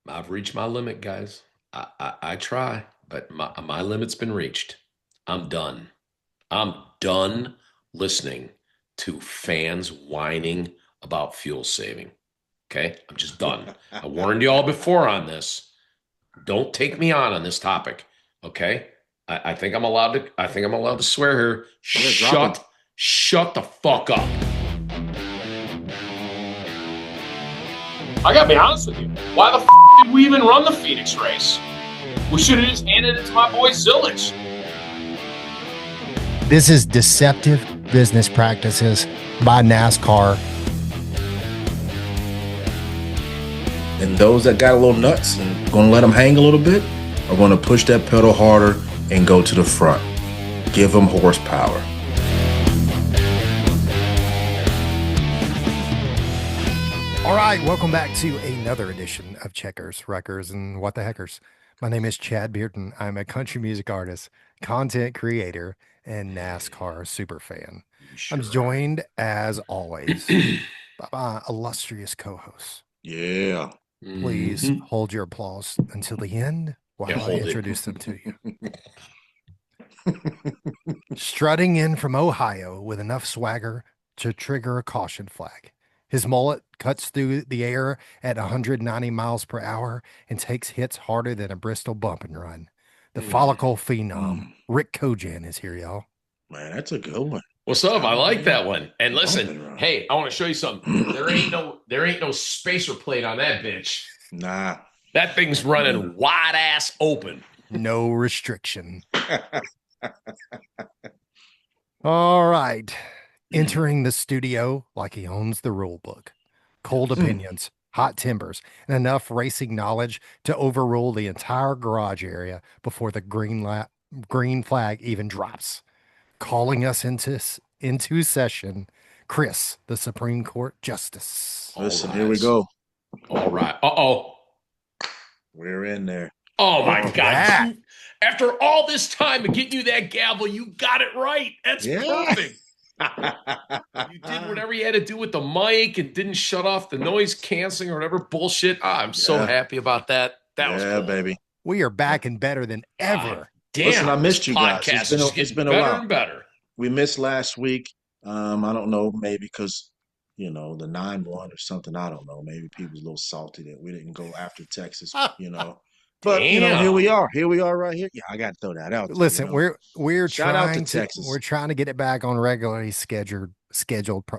I've reached my limit, guys. I try, but my limit's been reached. I'm done. I'm done listening to fans whining about fuel saving. Okay? I'm just done. I warned you all before on this. Don't take me on this topic. Okay? I think I'm allowed to swear here. Yeah, drop it. Shut the fuck up. I gotta be honest with you. Why the did we even run the Phoenix race? We should have just handed it to my boy Zillage. This is deceptive business practices by NASCAR. And those that got a little nuts and going to let them hang a little bit are going to push that pedal harder and go to the front. Give them horsepower. All right, welcome back to another edition of Checkers, Wreckers, and What the Heckers. My name is Chad Bearden. I'm a country music artist, content creator, and NASCAR super fan. Sure. I'm joined, as always, by my illustrious co-hosts. Yeah. Please hold your applause until the end while I introduce them to you. Strutting in from Ohio with enough swagger to trigger a caution flag. His mullet cuts through the air at 190 miles per hour and takes hits harder than a Bristol bump and run. The follicle phenom, Rick Kojan, is here, y'all. Man, that's a good one. What's up? I like that one. And listen, hey, I want to show you something. There ain't no spacer plate on that bitch. Nah. That thing's running wide ass open. No restriction. All right. Entering the studio like he owns the rule book. Cold opinions, hot timbers, and enough racing knowledge to overrule the entire garage area before the green flag even drops. Calling us into session, Chris, the Supreme Court Justice. Listen, here we go. All right. Uh-oh. We're in there. Oh, my God. Yeah. After all this time of getting you that gavel, you got it right. That's perfect. You did whatever you had to do with the mic and didn't shut off the noise canceling or whatever bullshit. I'm so happy about that. That was cool. Baby. We are back and better than ever. Damn, listen, I missed you guys. It's been a while. And better. We missed last week. I don't know, maybe because the 9-1 or something. I don't know. Maybe people's a little salty that we didn't go after Texas. But here we are. Here we are right here. Yeah, I got to throw that out. Listen, we're trying to Texas. We're trying to get it back on regularly scheduled.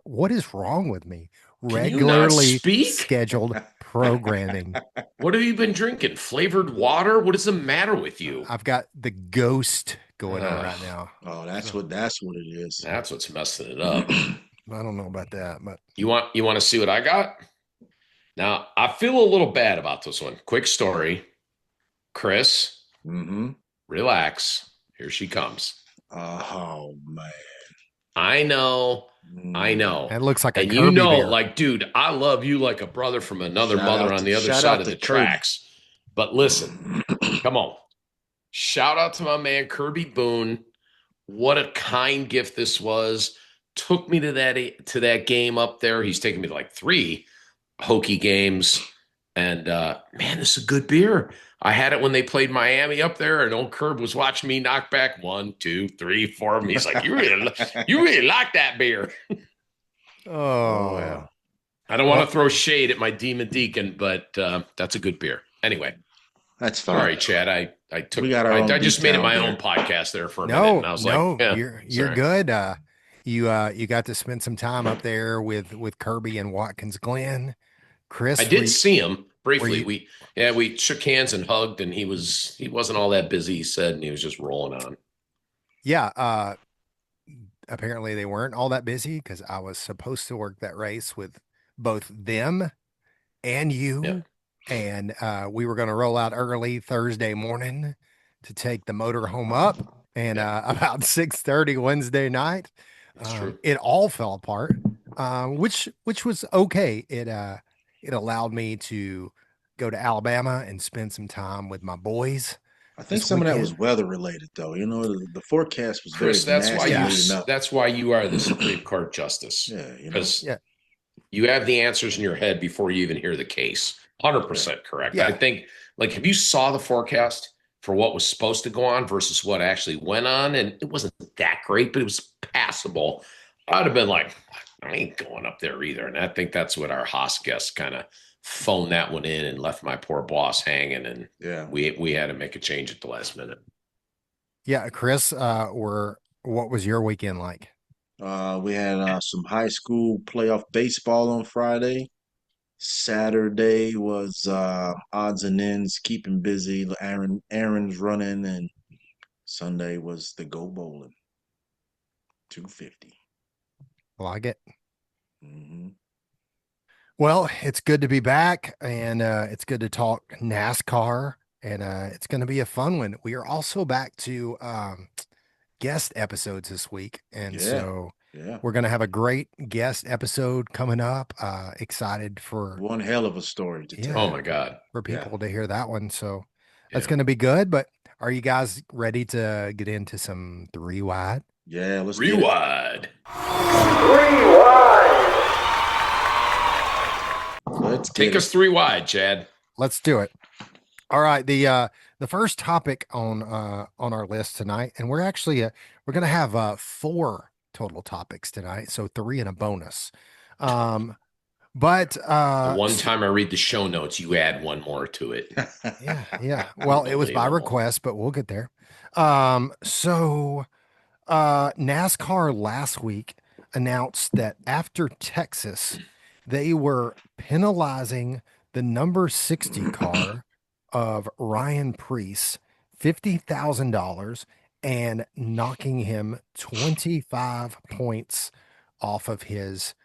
What is wrong with me? Regularly scheduled programming. What have you been drinking? Flavored water? What is the matter with you? I've got the ghost going on right now. Oh, that's what it is. That's what's messing it up. I don't know about that, but you want to see what I got? Now, I feel a little bad about this one. Quick story. Chris, relax. Here she comes. Oh, man. I know. It looks like a Kirby beer. Like, dude, I love you like a brother from another mother on the other side of the tracks. But listen, come on. Shout out to my man, Kirby Boone. What a kind gift this was. Took me to that game up there. He's taken me to like 3 Hokie games. And, man, this is a good beer. I had it when they played Miami up there, and old Curb was watching me knock back 1, 2, 3, 4 of them. He's like, you really like that beer. Oh, yeah. I don't want to throw shade at my Demon Deacon, but that's a good beer. Anyway. That's fine. Sorry, Chad. I just made it my own podcast there for a minute. And I was you're good. You got to spend some time up there with Kirby and Watkins Glen. Chris, I did see him briefly. We shook hands and hugged, and he wasn't all that busy, he said, and he was just rolling on. Yeah. Apparently they weren't all that busy because I was supposed to work that race with both them and you. Yeah. And we were going to roll out early Thursday morning to take the motor home up. And about 6:30 Wednesday night, it all fell apart, which was okay. It allowed me to go to Alabama and spend some time with my boys. I think some of that was weather related, though. The forecast was Chris, very that's why you are the Supreme Court Justice. Yeah, because you have the answers in your head before you even hear the case. 100% correct. Yeah. I think, like, if you saw the forecast for what was supposed to go on versus what actually went on, and it wasn't that great, but it was passable, I'd have been like, I ain't going up there either. And I think that's what our Haas guests kind of phoned that one in and left my poor boss hanging. And we had to make a change at the last minute. Yeah, Chris, what was your weekend like? We had some high school playoff baseball on Friday. Saturday was odds and ends, keeping busy. Aaron's running, and Sunday was the go bowling. 250. Like it. Mm-hmm. Well, it's good to be back, and it's good to talk NASCAR, and it's going to be a fun one. We are also back to guest episodes this week, and so we're going to have a great guest episode coming up. Excited for one hell of a story to tell. Oh my God, for people to hear that one. So that's going to be good. But are you guys ready to get into some three wide? Yeah, let's rewind. Let's take us three wide, Chad. Let's do it. All right, the first topic on our list tonight, and we're actually we're going to have 4 total topics tonight, so 3 and a bonus. But the one time I read the show notes, you add one more to it. Yeah. Well, it was by request, but we'll get there. So NASCAR last week announced that after Texas, they were penalizing the number 60 car of Ryan Preece $50,000 and knocking him 25 points off of his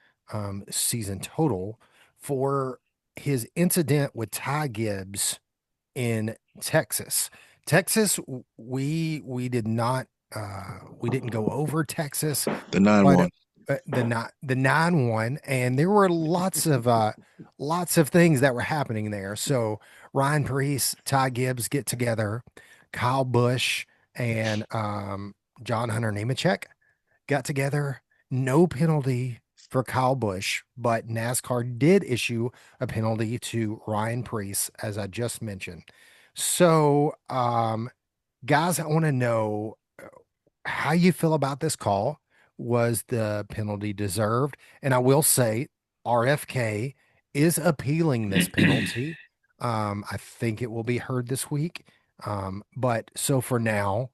season total for his incident with Ty Gibbs in Texas. Texas, we did not we didn't go over Texas. The 9-1. The 9-1, and there were lots of things that were happening there. So Ryan Preece, Ty Gibbs get together, Kyle Busch and John Hunter Nemechek got together. No penalty for Kyle Busch, but NASCAR did issue a penalty to Ryan Preece, as I just mentioned. So, guys, I want to know how you feel about this call. Was the penalty deserved? And I will say RFK is appealing this penalty. I think it will be heard this week. But so for now,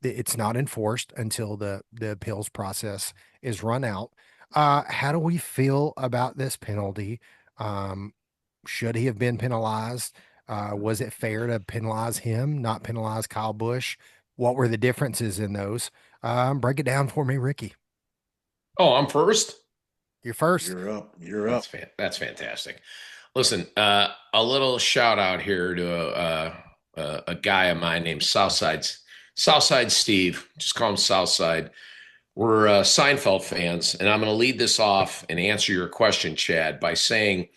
it's not enforced until the appeals process is run out. How do we feel about this penalty? Should he have been penalized? Was it fair to penalize him, not penalize Kyle Busch? What were the differences in those? Break it down for me, Ricky. Oh, I'm first? You're first. You're up. That's fantastic. Listen, a little shout out here to a guy of mine named Southside Steve. Just call him Southside. We're Seinfeld fans, and I'm going to lead this off and answer your question, Chad, by saying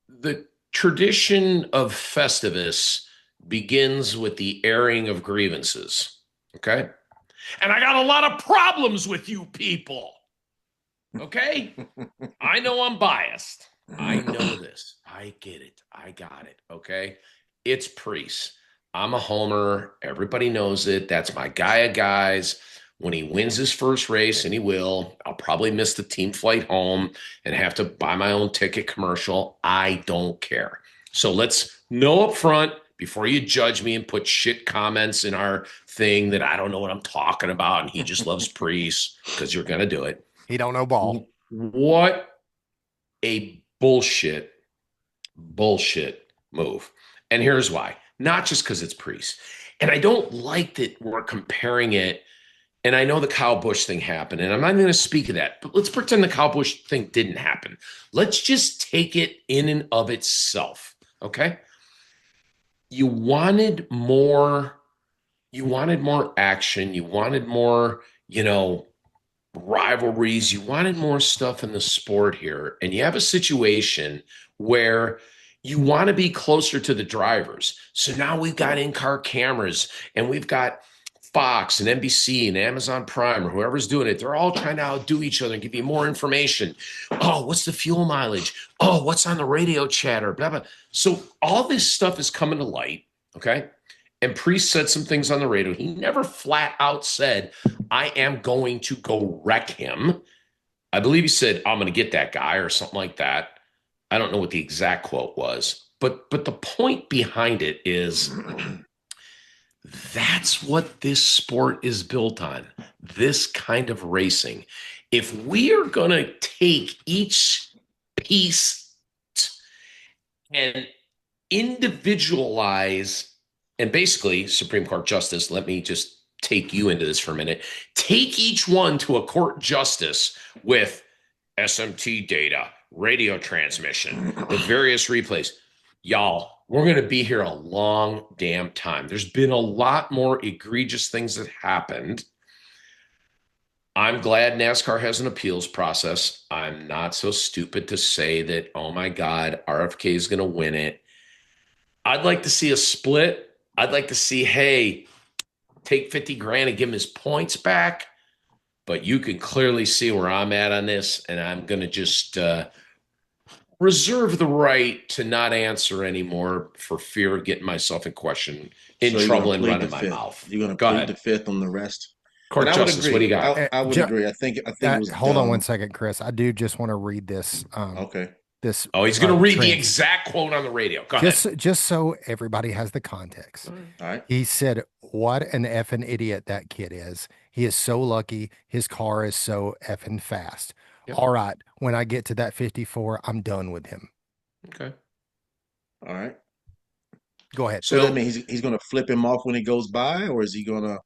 the tradition of Festivus begins with the airing of grievances. Okay? And I got a lot of problems with you people. Okay? I know I'm biased. I know this. I get it. I got it. Okay? It's Preece. I'm a homer. Everybody knows it. That's my guy of guys. When he wins his first race, and he will, I'll probably miss the team flight home and have to buy my own ticket commercial. I don't care. So let's know up front before you judge me and put shit comments in our thing that I don't know what I'm talking about and he just loves Preece, because you're going to do it. He don't know ball. What a bullshit move. And here's why. Not just because it's Preece. And I don't like that we're comparing it. And I know the Kyle Busch thing happened, and I'm not going to speak of that, but let's pretend the Kyle Busch thing didn't happen. Let's just take it in and of itself, okay? You wanted more action. You wanted more, rivalries. You wanted more stuff in the sport here. And you have a situation where you want to be closer to the drivers. So now we've got in-car cameras, and we've got Fox and NBC and Amazon Prime or whoever's doing it, they're all trying to outdo each other and give you more information. Oh, what's the fuel mileage? Oh, what's on the radio chatter? Blah, blah. So all this stuff is coming to light, okay? And Priest said some things on the radio. He never flat out said, I am going to go wreck him. I believe he said, I'm going to get that guy or something like that. I don't know what the exact quote was, but the point behind it is that's what this sport is built on, this kind of racing. If we are going to take each piece and individualize, and basically, Supreme Court Justice, let me just take you into this for a minute, take each one to a court justice with SMT data, radio transmission, the various replays. Y'all, we're going to be here a long damn time. There's been a lot more egregious things that happened. I'm glad NASCAR has an appeals process. I'm not so stupid to say that, oh my God, RFK is going to win it. I'd like to see a split. I'd like to see, hey, take 50 grand and give him his points back. But you can clearly see where I'm at on this, and I'm going to just reserve the right to not answer anymore for fear of getting myself in trouble and running my mouth. You're going to plead the fifth on the rest? Court Justice, what do you got? I would agree. I think it was hold on one second, Chris. I do just want to read this. Okay. This. Oh, he's going to read the exact quote on the radio. Go ahead. Just so everybody has the context. All right. He said, "What an effing idiot that kid is. He is so lucky. His car is so effing fast. Yep. All right. When I get to that 54, I'm done with him." Okay. All right. Go ahead. So that means he's going to flip him off when he goes by, or is he going to?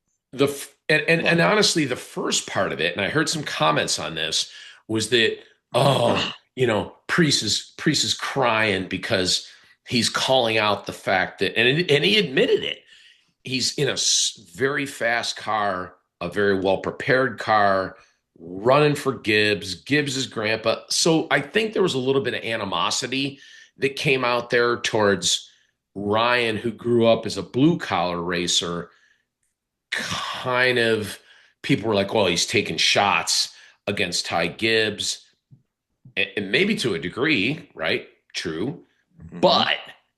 And honestly, the first part of it, and I heard some comments on this, was that, Priest is crying because he's calling out the fact that, and he admitted it, he's in a very fast car, a very well-prepared car, running for Gibbs. Gibbs is grandpa. So I think there was a little bit of animosity that came out there towards Ryan, who grew up as a blue-collar racer. Kind of people were like, well, he's taking shots against Ty Gibbs, and maybe to a degree, right? True. Mm-hmm. But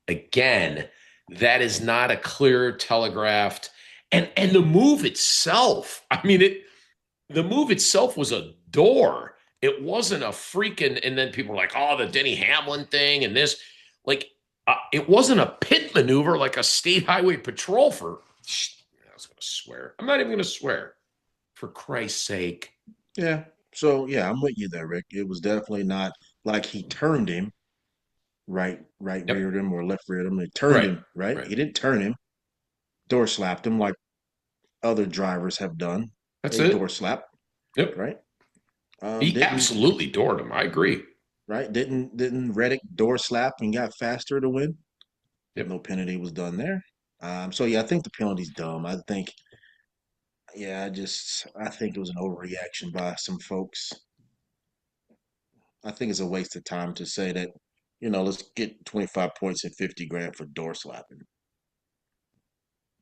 again, that is not a clear telegraphed. And the move itself, the move itself was a door. It wasn't a freaking, and then people were like, oh, the Denny Hamlin thing and this. Like, it wasn't a pit maneuver like a state highway patrol for, I was going to swear. I'm not even going to swear, for Christ's sake. Yeah. So, yeah, I'm with you there, Rick. It was definitely not like he turned him, right reared him or left reared him. He turned him, right? He didn't turn him. Door slapped him like other drivers have done. That's it. Door slap. Yep. Right. He absolutely doored him. I agree. Right. Didn't Reddick door slap and got faster to win? Yep. No penalty was done there. So yeah, I think the penalty's dumb. I think it was an overreaction by some folks. I think it's a waste of time to say that, let's get 25 points and 50 grand for door slapping.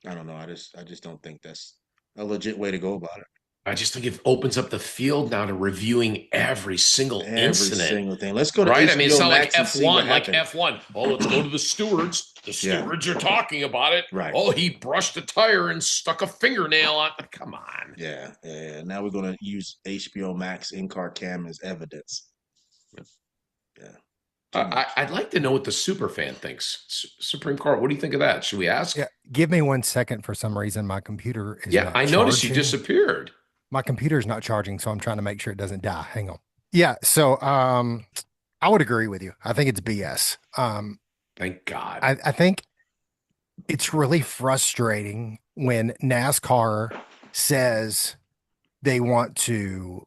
I don't know. I just don't think that's a legit way to go about it. I just think it opens up the field now to reviewing every single incident. Every single thing. Let's go to HBO it's not Max like F1. Like F1. Oh, let's go to the stewards. The stewards are talking about it. Right. Oh, he brushed a tire and stuck a fingernail on. Come on. Yeah. Now we're going to use HBO Max in-car cam as evidence. Yeah. I'd like to know what the super fan thinks. Supreme Court, what do you think of that? Should we ask? Yeah. Give me 1 second. For some reason, my computer is not I noticed you disappeared. My computer's not charging, so I'm trying to make sure it doesn't die. Hang on. Yeah, so I would agree with you. I think it's BS. Thank God. I think it's really frustrating when NASCAR says they want to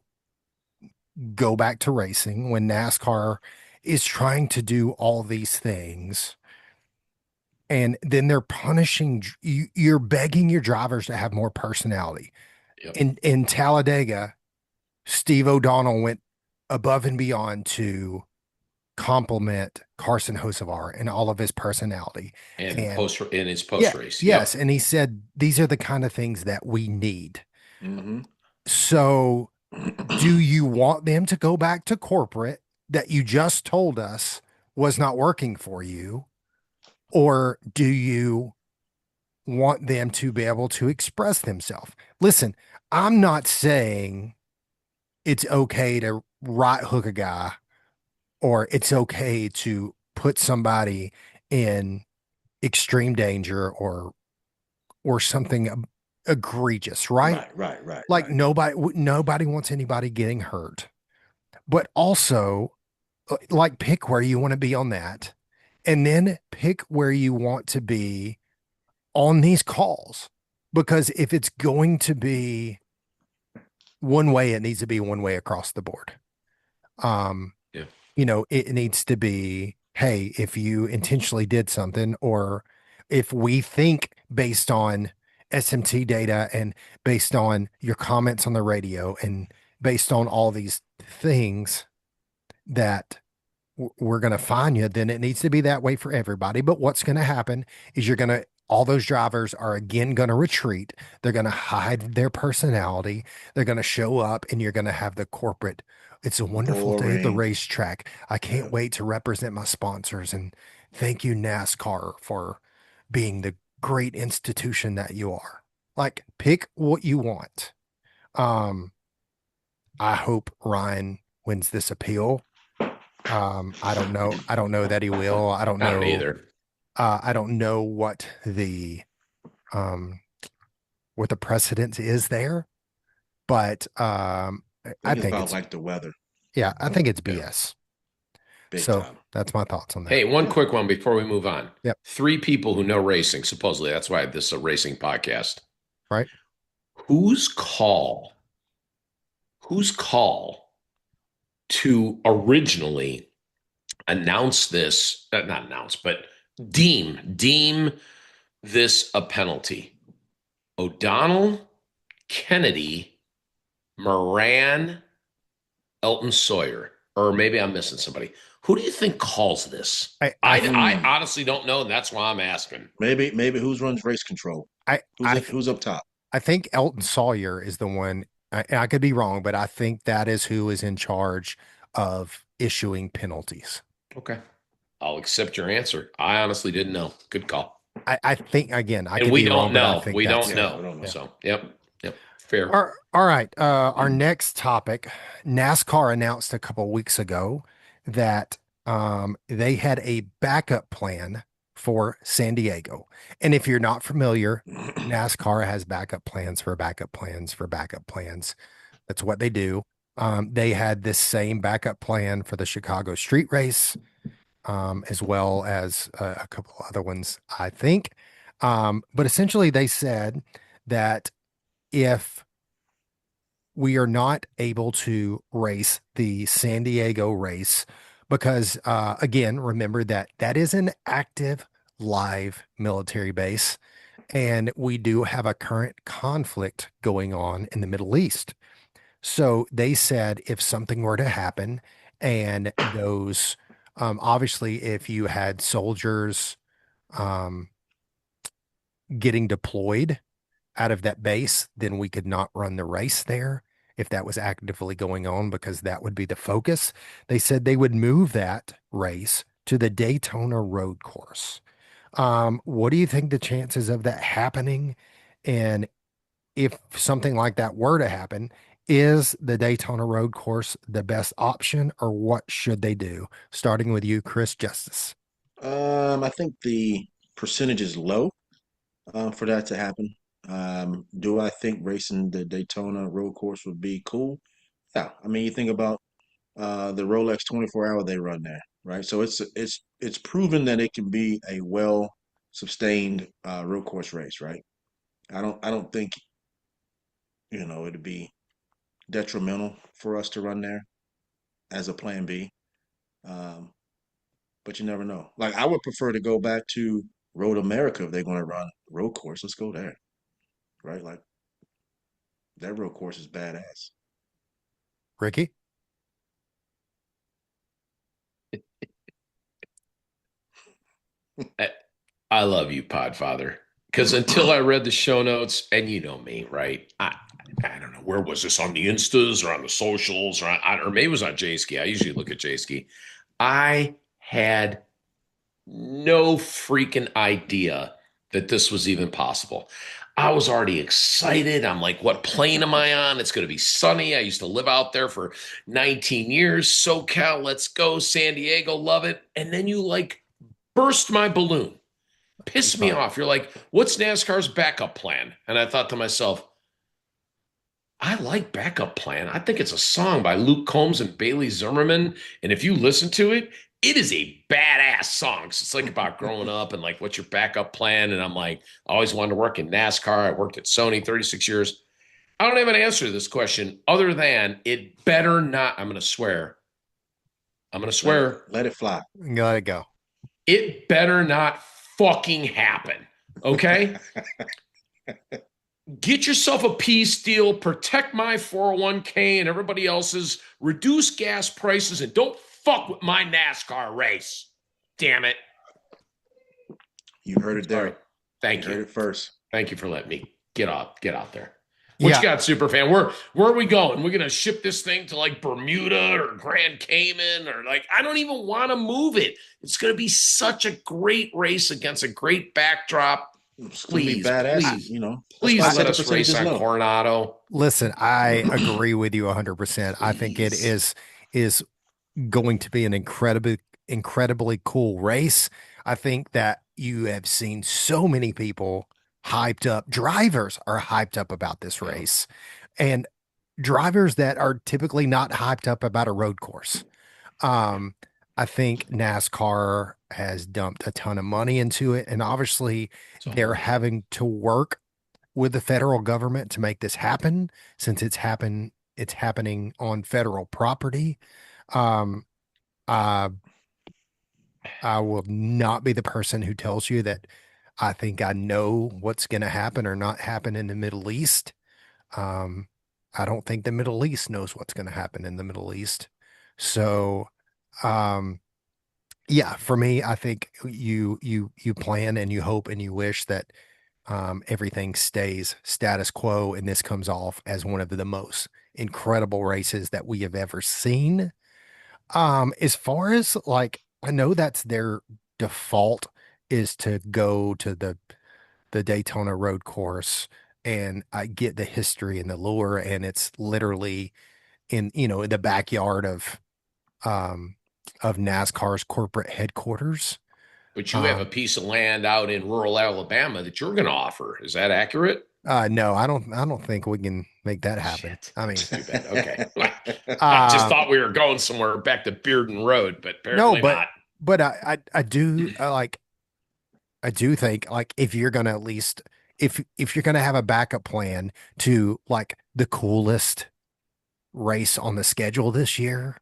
go back to racing, when NASCAR is trying to do all these things, and then they're punishing, you're begging your drivers to have more personality. Yep. In Talladega, Steve O'Donnell went above and beyond to compliment Carson Hocevar and all of his personality and in his post race. Yes. And he said, these are the kind of things that we need. Mm-hmm. So do you want them to go back to corporate that you just told us was not working for you? Or do you want them to be able to express themselves? Listen, I'm not saying it's okay to right hook a guy or it's okay to put somebody in extreme danger or something egregious, right? Right. Like nobody wants anybody getting hurt. But also like pick where you want to be on that and then pick where you want to be on these calls. Because if it's going to be one way, it needs to be one way across the board. Yeah. You know, it needs to be, hey, if you intentionally did something, or if we think based on SMT data and based on your comments on the radio and based on all these things that we're going to fine you, then it needs to be that way for everybody. But what's going to happen is all those drivers are again going to retreat. They're going to hide their personality. They're going to show up and you're going to have the corporate. It's a wonderful day at the racetrack. I can't wait to represent my sponsors and thank you, NASCAR, for being the great institution that you are. Like, pick what you want. I hope Ryan wins this appeal. I don't know. I don't know that he will. I don't know either. I don't know what the precedent is there, but I think it's like the weather. Yeah, I think it's BS. Big so time. That's my thoughts on that. Hey, one quick one before we move on. Yep. 3 people who know racing, supposedly. That's why this is a racing podcast. Right. Whose call to originally announce this, not announce, but deem this a penalty? O'Donnell, Kennedy, Moran, Elton Sawyer, or maybe I'm missing somebody. Who do you think calls this? I honestly don't know, and that's why I'm asking. Maybe who runs race control? Who's up top? I think Elton Sawyer is the one. I could be wrong, but I think that is who is in charge of issuing penalties. Okay. I'll accept your answer. I honestly didn't know. Good call. I think, again, I could we be don't wrong, know. But I think we don't Yeah. know. So, yep. Fair. All right. Our next topic, NASCAR announced a couple of weeks ago that they had a backup plan for San Diego. And if you're not familiar, NASCAR has backup plans for backup plans for backup plans. That's what they do. They had this same backup plan for the Chicago street race, as well as a couple other ones, I think. But essentially, they said that if we are not able to race the San Diego race, because again, remember that is an active live military base, and we do have a current conflict going on in the Middle East. So they said if something were to happen, and those obviously if you had soldiers getting deployed out of that base, then we could not run the race there if that was actively going on, because that would be the focus. They said they would move that race to the Daytona road course. What do you think the chances of that happening? And if something like that were to happen, is the Daytona road course the best option, or what should they do? Starting with you, Chris Justice. I think the percentage is low for that to happen. Do I think racing the Daytona road course would be cool? Yeah. I mean, you think about the Rolex 24 hour they run there, right? So it's proven that it can be a well sustained road course race, right? I don't think it'd be detrimental for us to run there as a plan B. Um, but you never know. Like I would prefer to go back to Road America if they're going to run road course. Let's go there, right? Like that road course is badass. Ricky? I love you, Podfather. Because until I read the show notes, and you know me, right? I don't know, where was this, on the Instas or on the socials, or maybe it was on J-Ski. I usually look at J-Ski. I had no freaking idea that this was even possible. I was already excited. I'm like, what plane am I on? It's going to be sunny. I used to live out there for 19 years. SoCal, let's go. San Diego, love it. And then you like burst my balloon, piss me off. You're like, what's NASCAR's backup plan? And I thought to myself, I like Backup Plan. I think it's a song by Luke Combs and Bailey Zimmerman. And if you listen to it, it is a badass song. So it's like about growing up and like, what's your backup plan? And I'm like, I always wanted to work in NASCAR. I worked at Sony 36 years. I don't have an answer to this question other than it better not. I'm going to swear. Let it fly. Let it go. It better not fucking happen. Okay? Get yourself a peace deal, protect my 401k and everybody else's, reduce gas prices, and don't fuck with my NASCAR race. Damn it. You heard it there. Thank you. Heard it first. Thank you for letting me get out there. What you got, Superfan? Where are we going? We're going to ship this thing to like Bermuda or Grand Cayman, or like, I don't even want to move it. It's going to be such a great race against a great backdrop. Please, badass, please let us race on Coronado. Listen, I agree with you 100%. I think it is going to be an incredibly cool race. I think that you have seen so many people hyped up. Drivers are hyped up about this race, and drivers that are typically not hyped up about a road course. I think NASCAR has dumped a ton of money into it, and obviously they're having to work with the federal government to make this happen, since it's happening on federal property. I will not be the person who tells you that I think I know what's going to happen or not happen in the Middle East. I don't think the Middle East knows what's going to happen in the Middle East. So, yeah, for me, I think you plan and you hope and you wish that everything stays status quo, and this comes off as one of the most incredible races that we have ever seen. As far as like, I know that's their default is to go to the Daytona road course, and I get the history and the lure, and it's literally in the backyard of NASCAR's corporate headquarters. But you have a piece of land out in rural Alabama that you're going to offer. Is that accurate? No, I don't think we can make that happen. Shit. I mean, too bad. Okay. I just thought we were going somewhere back to Bearden Road, but apparently not. But I do I do think, like, if you're gonna at least if you're gonna have a backup plan to like the coolest race on the schedule this year,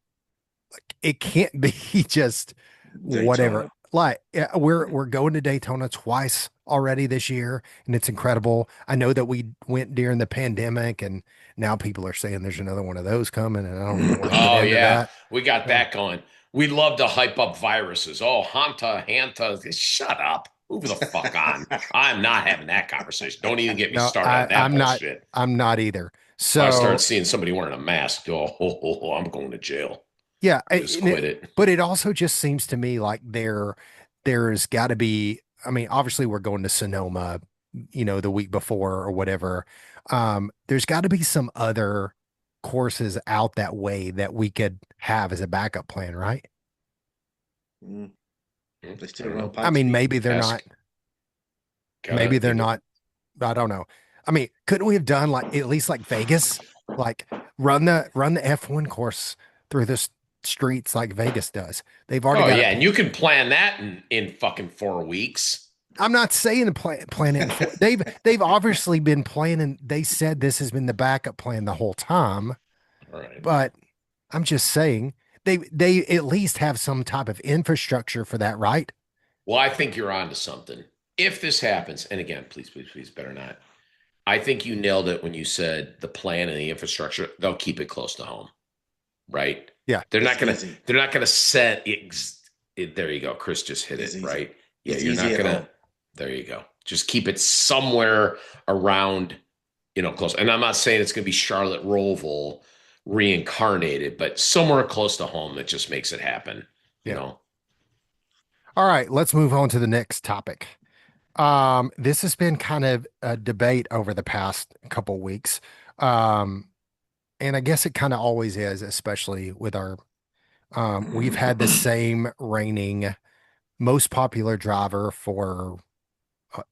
like, it can't be just Daytona. Whatever. Like, we're going to Daytona twice already this year, and it's incredible. I know that we went during the pandemic, and now people are saying there's another one of those coming, and I don't know what Oh yeah, we got that going. We love to hype up viruses. Oh, Hanta, shut up. Move the fuck on. I'm not having that conversation. Don't even get me started on that bullshit. I'm not either. So I start seeing somebody wearing a mask. I'm going to jail. Yeah, just quit it. But it also just seems to me like there's got to be. I mean, obviously we're going to Sonoma, the week before or whatever. There's got to be some other courses out that way that we could have as a backup plan, right? They still run I mean, maybe they're not. Maybe they're not. I don't know. I mean, couldn't we have done like at least like Vegas, like run the F1 course through this streets like Vegas does? They've already got and you can plan that in fucking 4 weeks. I'm not saying plan it. They've obviously been planning. They said this has been the backup plan the whole time. All right. But I'm just saying they at least have some type of infrastructure for that, right? Well, I think you're onto something. If this happens, and again, please, better not. I think you nailed it when you said the plan and the infrastructure, they'll keep it close to home. Right? Yeah. They're not gonna set there you go. Chris just hit it, right? Yeah, you're not gonna. There you go. Just keep it somewhere around, close. And I'm not saying it's gonna be Charlotte Roval reincarnated, but somewhere close to home that just makes it happen. You know. All right, let's move on to the next topic. This has been kind of a debate over the past couple weeks. And I guess it kind of always is, especially with our we've had the same reigning most popular driver for uh,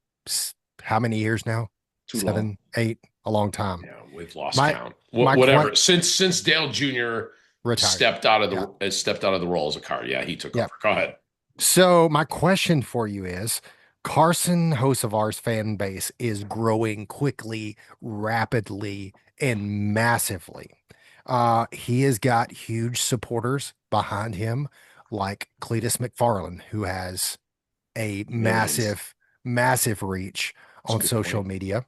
how many years now? Too 7, long. 8, a long time. Yeah, we've lost count. Whatever. Since Dale Jr. retired, stepped out of the role as a car. Yeah, he took over. Go ahead. So my question for you is, Carson Hocevar's fan base is growing quickly, rapidly, and massively. He has got huge supporters behind him, like Cletus McFarland, who has a massive reach on social media.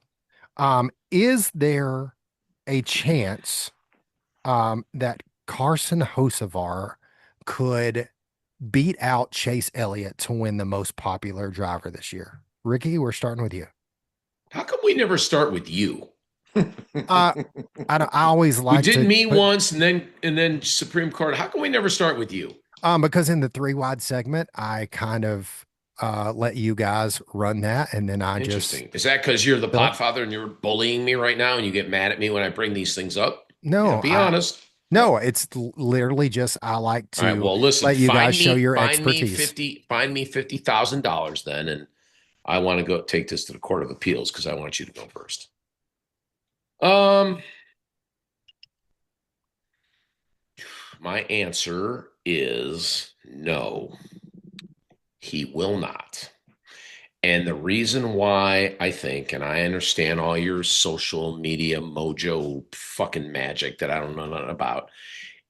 Is there a chance that Carson Hocevar could beat out Chase Elliott to win the most popular driver this year? Ricky, we're starting with you. How come we never start with you? I always like we did me once and then Supreme Court. How come we never start with you? Because in the 3 wide segment, I kind of let you guys run that, and then I Interesting. Is that because you're the podfather and you're bullying me right now and you get mad at me when I bring these things up? No, be honest. No, it's literally just I like to listen, let you guys show your expertise. Find me $50,000 then, and I want to go take this to the Court of Appeals because I want you to go first. My answer is no, he will not. And the reason why I think, and I understand all your social media mojo fucking magic that I don't know nothing about,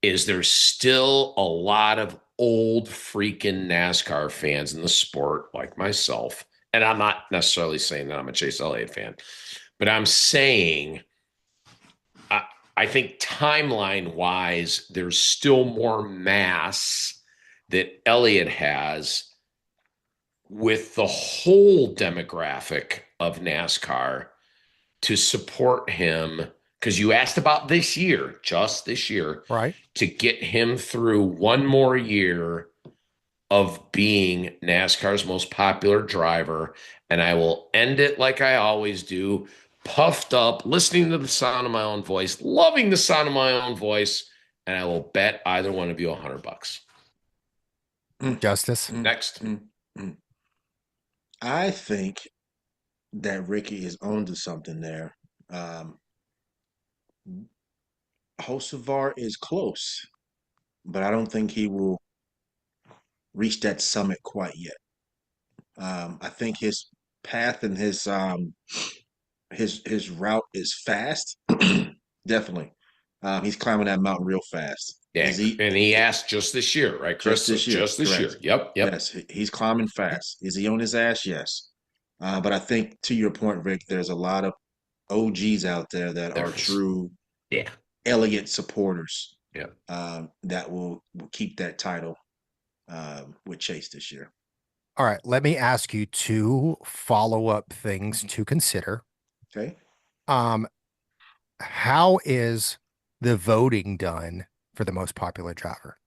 is there's still a lot of old freaking NASCAR fans in the sport like myself. And I'm not necessarily saying that I'm a Chase Elliott fan, but I'm saying I think timeline wise, there's still more mass that Elliott has with the whole demographic of NASCAR to support him. Because you asked about this year, just this year, right? To get him through one more year of being NASCAR's most popular driver. And I will end it like I always do, puffed up, listening to the sound of my own voice, loving the sound of my own voice, and I will bet either one of you $100. Justice. Next. I think that Ricky is onto something there. Hocevar is close, but I don't think he will reach that summit quite yet. I think his path and his route is fast. Definitely. He's climbing that mountain real fast. Yeah, and he asked just this year, right, Chris? Just this year. Yep. Yes, he's climbing fast. Is he on his ass? Yes. But I think, to your point, Rick, there's a lot of OGs out there that are true Elliott supporters. That will keep that title with Chase this year. All right, let me ask you 2 follow-up things to consider. Okay. How is the voting done for the most popular driver?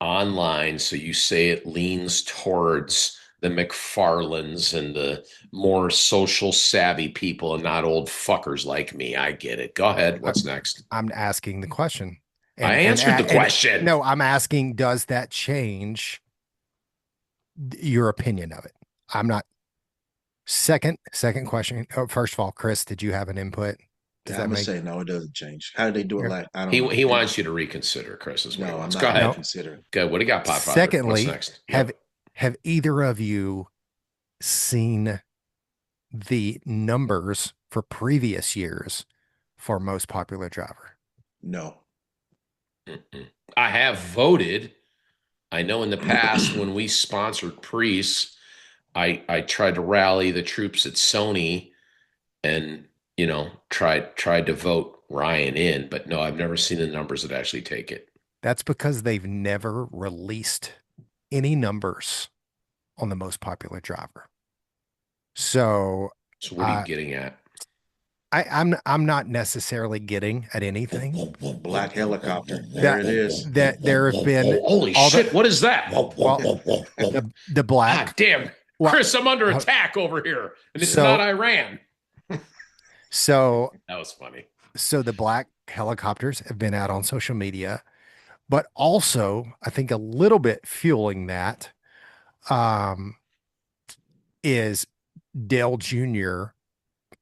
Online, so you say it leans towards the McFarlands and the more social savvy people and not old fuckers like me. I get it. Go ahead. What's next? I'm asking the question. I answered the question. No, I'm asking, does that change your opinion of it? I'm not. Second question. Oh, first of all, Chris, did you have an input? I'm gonna say no. It doesn't change. How did they do it? Like I don't. He wants you to reconsider, Chris. Is what he wants. Go ahead. Consider. Good. What do you got, Pop? Secondly, what's next? Have either of you seen the numbers for previous years for most popular driver? No. I have voted. I know in the past when we sponsored Priest, I tried to rally the troops at Sony and tried to vote Ryan in, but no, I've never seen the numbers that actually take it. That's because they've never released any numbers on the most popular driver. So what are you getting at? I'm not necessarily getting at anything. Black helicopter. There it is. That there have been holy shit. What is that? The black. God damn. Chris, I'm under attack over here. And it's not Iran. So that was funny. So the black helicopters have been out on social media, but also I think a little bit fueling that is Dale Jr.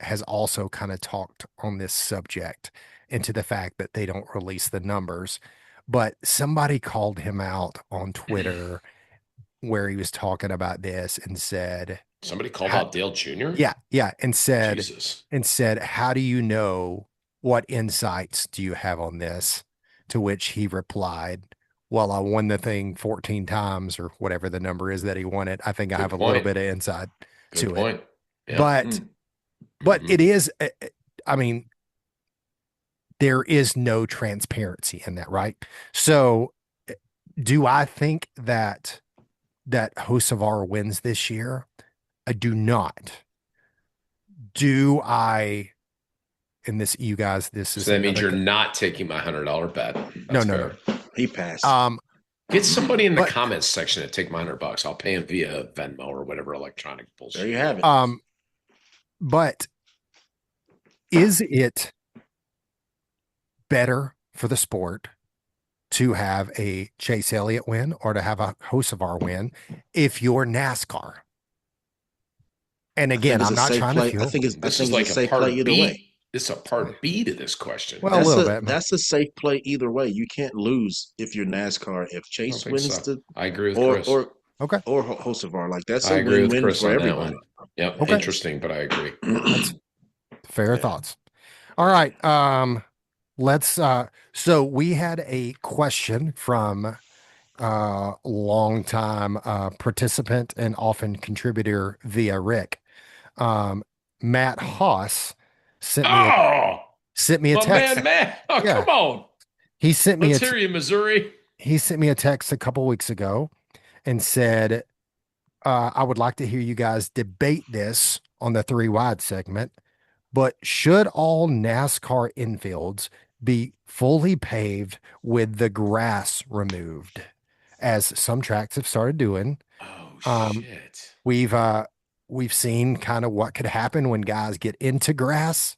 has also kind of talked on this subject into the fact that they don't release the numbers, but somebody called him out on Twitter where he was talking about this and said, somebody called out Dale Jr.? Yeah. And said, Jesus. How do you know, what insights do you have on this? To which he replied, well, I won the thing 14 times or whatever the number is that he won it. I think I have a little bit of insight to it. Yep. But it is, I mean, there is no transparency in that, right? So do I think that Hocevar wins this year? I do not. Do I, and this, you guys, this is. So that means you're not taking my $100 bet. That's no. He passed. Get somebody in the comments section to take my $100. I'll pay him via Venmo or whatever electronic bullshit. There you have it. But is it better for the sport to have a Chase Elliott win or to have a Hocevar win if you're NASCAR? And again, I'm not trying to feel. I think it's like a safe play either way. It's a part B to this question. Well, that's a safe play either way. You can't lose if you're NASCAR. If Chase wins I agree with Chris. Or Hocevar, like that's a win-win for everybody. Yep, okay. Interesting, but I agree. That's fair thoughts. All right, let's. So we had a question from longtime participant and often contributor via Rick. Matt Haas sent me a text. Man, Matt. Oh, yeah. Come on. He sent me. Let's hear you, Missouri. He sent me a text a couple weeks ago and said, "I would like to hear you guys debate this on the 3 Wide segment. But should all NASCAR infields be fully paved with the grass removed, as some tracks have started doing?" Shit. We've seen kind of what could happen when guys get into grass.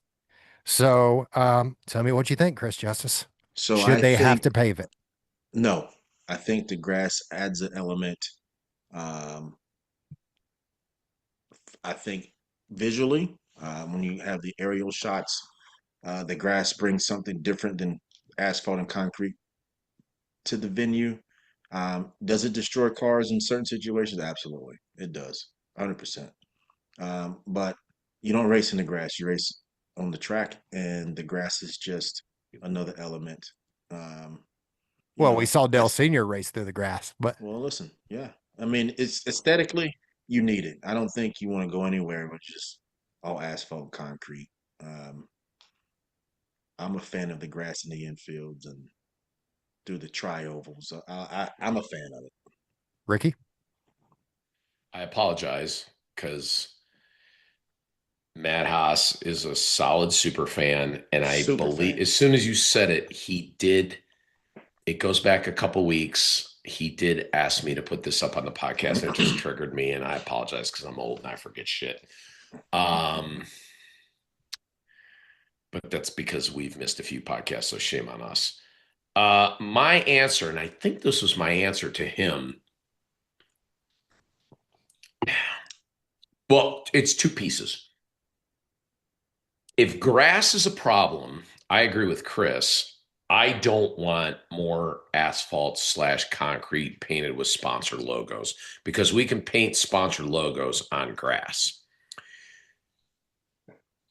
So tell me what you think, Chris Justice. So should they have to pave it? No, I think the grass adds an element. I think visually, when you have the aerial shots, the grass brings something different than asphalt and concrete to the venue. Does it destroy cars in certain situations? Absolutely, it does, 100%. But you don't race in the grass; you race on the track, and the grass is just another element. We saw Dale Sr. race through the grass, but listen, yeah, I mean, it's aesthetically you need it. I don't think you want to go anywhere with just all asphalt, concrete. I'm a fan of the grass in the infields and through the tri-ovals. I'm a fan of it. Ricky? I apologize because Matt Haas is a solid super fan, and I believe as soon as you said it, he did. It goes back a couple weeks. He did ask me to put this up on the podcast, and it just triggered me, and I apologize because I'm old and I forget shit. But that's because we've missed a few podcasts, so shame on us. My answer, and I think this was my answer to him. Well, it's 2 pieces. If grass is a problem, I agree with Chris. I don't want more asphalt / concrete painted with sponsored logos because we can paint sponsored logos on grass.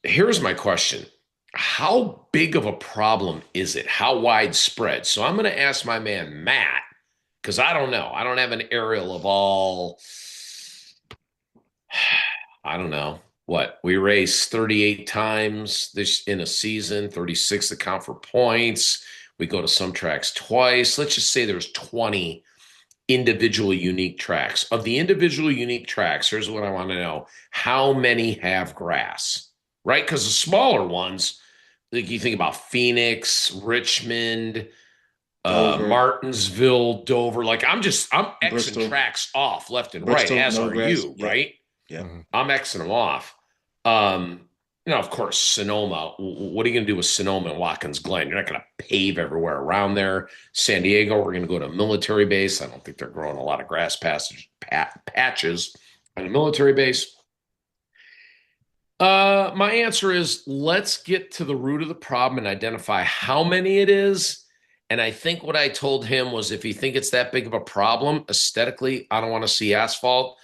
Here's my question. How big of a problem is it? How widespread? So I'm going to ask my man, Matt, because I don't know. I don't have an aerial of all, I don't know. What? We race 38 times this in a season, 36 that count for points. We go to some tracks twice. Let's just say there's 20 individually unique tracks. Of the individually unique tracks, here's what I want to know. How many have grass, right? Because the smaller ones, like you think about Phoenix, Richmond, Martinsville, Dover. Like I'm Xing Bristol. tracks off left and right, Bristol, as no are grass. you, Yep. right? Yeah. I'm Xing them off. Of course, Sonoma. What are you going to do with Sonoma and Watkins Glen? You're not going to pave everywhere around there. San Diego, we're going to go to a military base. I don't think they're growing a lot of grass patches on a military base. My answer is let's get to the root of the problem and identify how many it is. And I think what I told him was if you think it's that big of a problem, aesthetically, I don't want to see asphalt,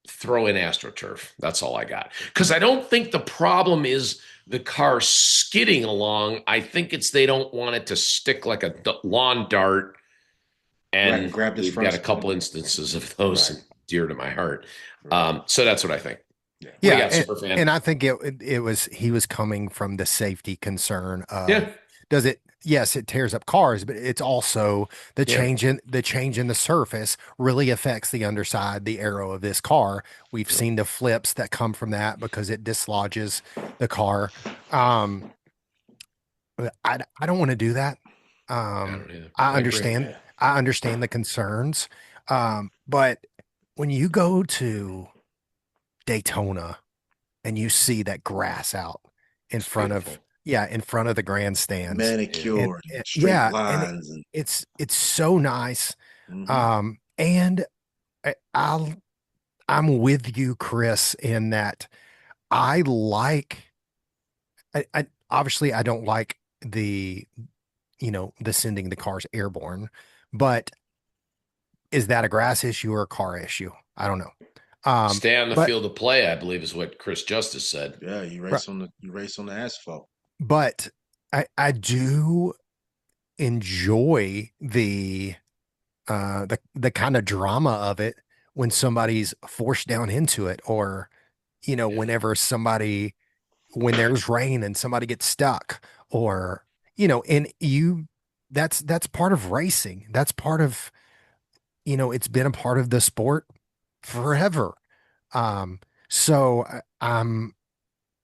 throw in AstroTurf. That's all I got. Because I don't think the problem is the car skidding along. I think it's they don't want it to stick like a lawn dart. And we've got a couple instances of those dear to my heart. So that's what I think. Yeah, and I think he was coming from the safety concern of does it yes, it tears up cars, but it's also the change in the surface really affects the underside, the aero of this car. We've seen the flips that come from that because it dislodges the car. I don't want to do that. I understand the concerns. But when you go to Daytona and you see that grass out in front of the grandstands, manicured, straight lines, and it's so nice. And I'm with you, Chris, in that I obviously I don't like the sending the cars airborne, but is that a grass issue or a car issue? I don't know. Stay on the field of play, I believe, is what Chris Justice said. Yeah, you race on the asphalt. But I do enjoy the kind of drama of it when somebody's forced down into it, or whenever when there's rain and somebody gets stuck, or that's part of racing. That's part of it's been a part of the sport forever. So I'm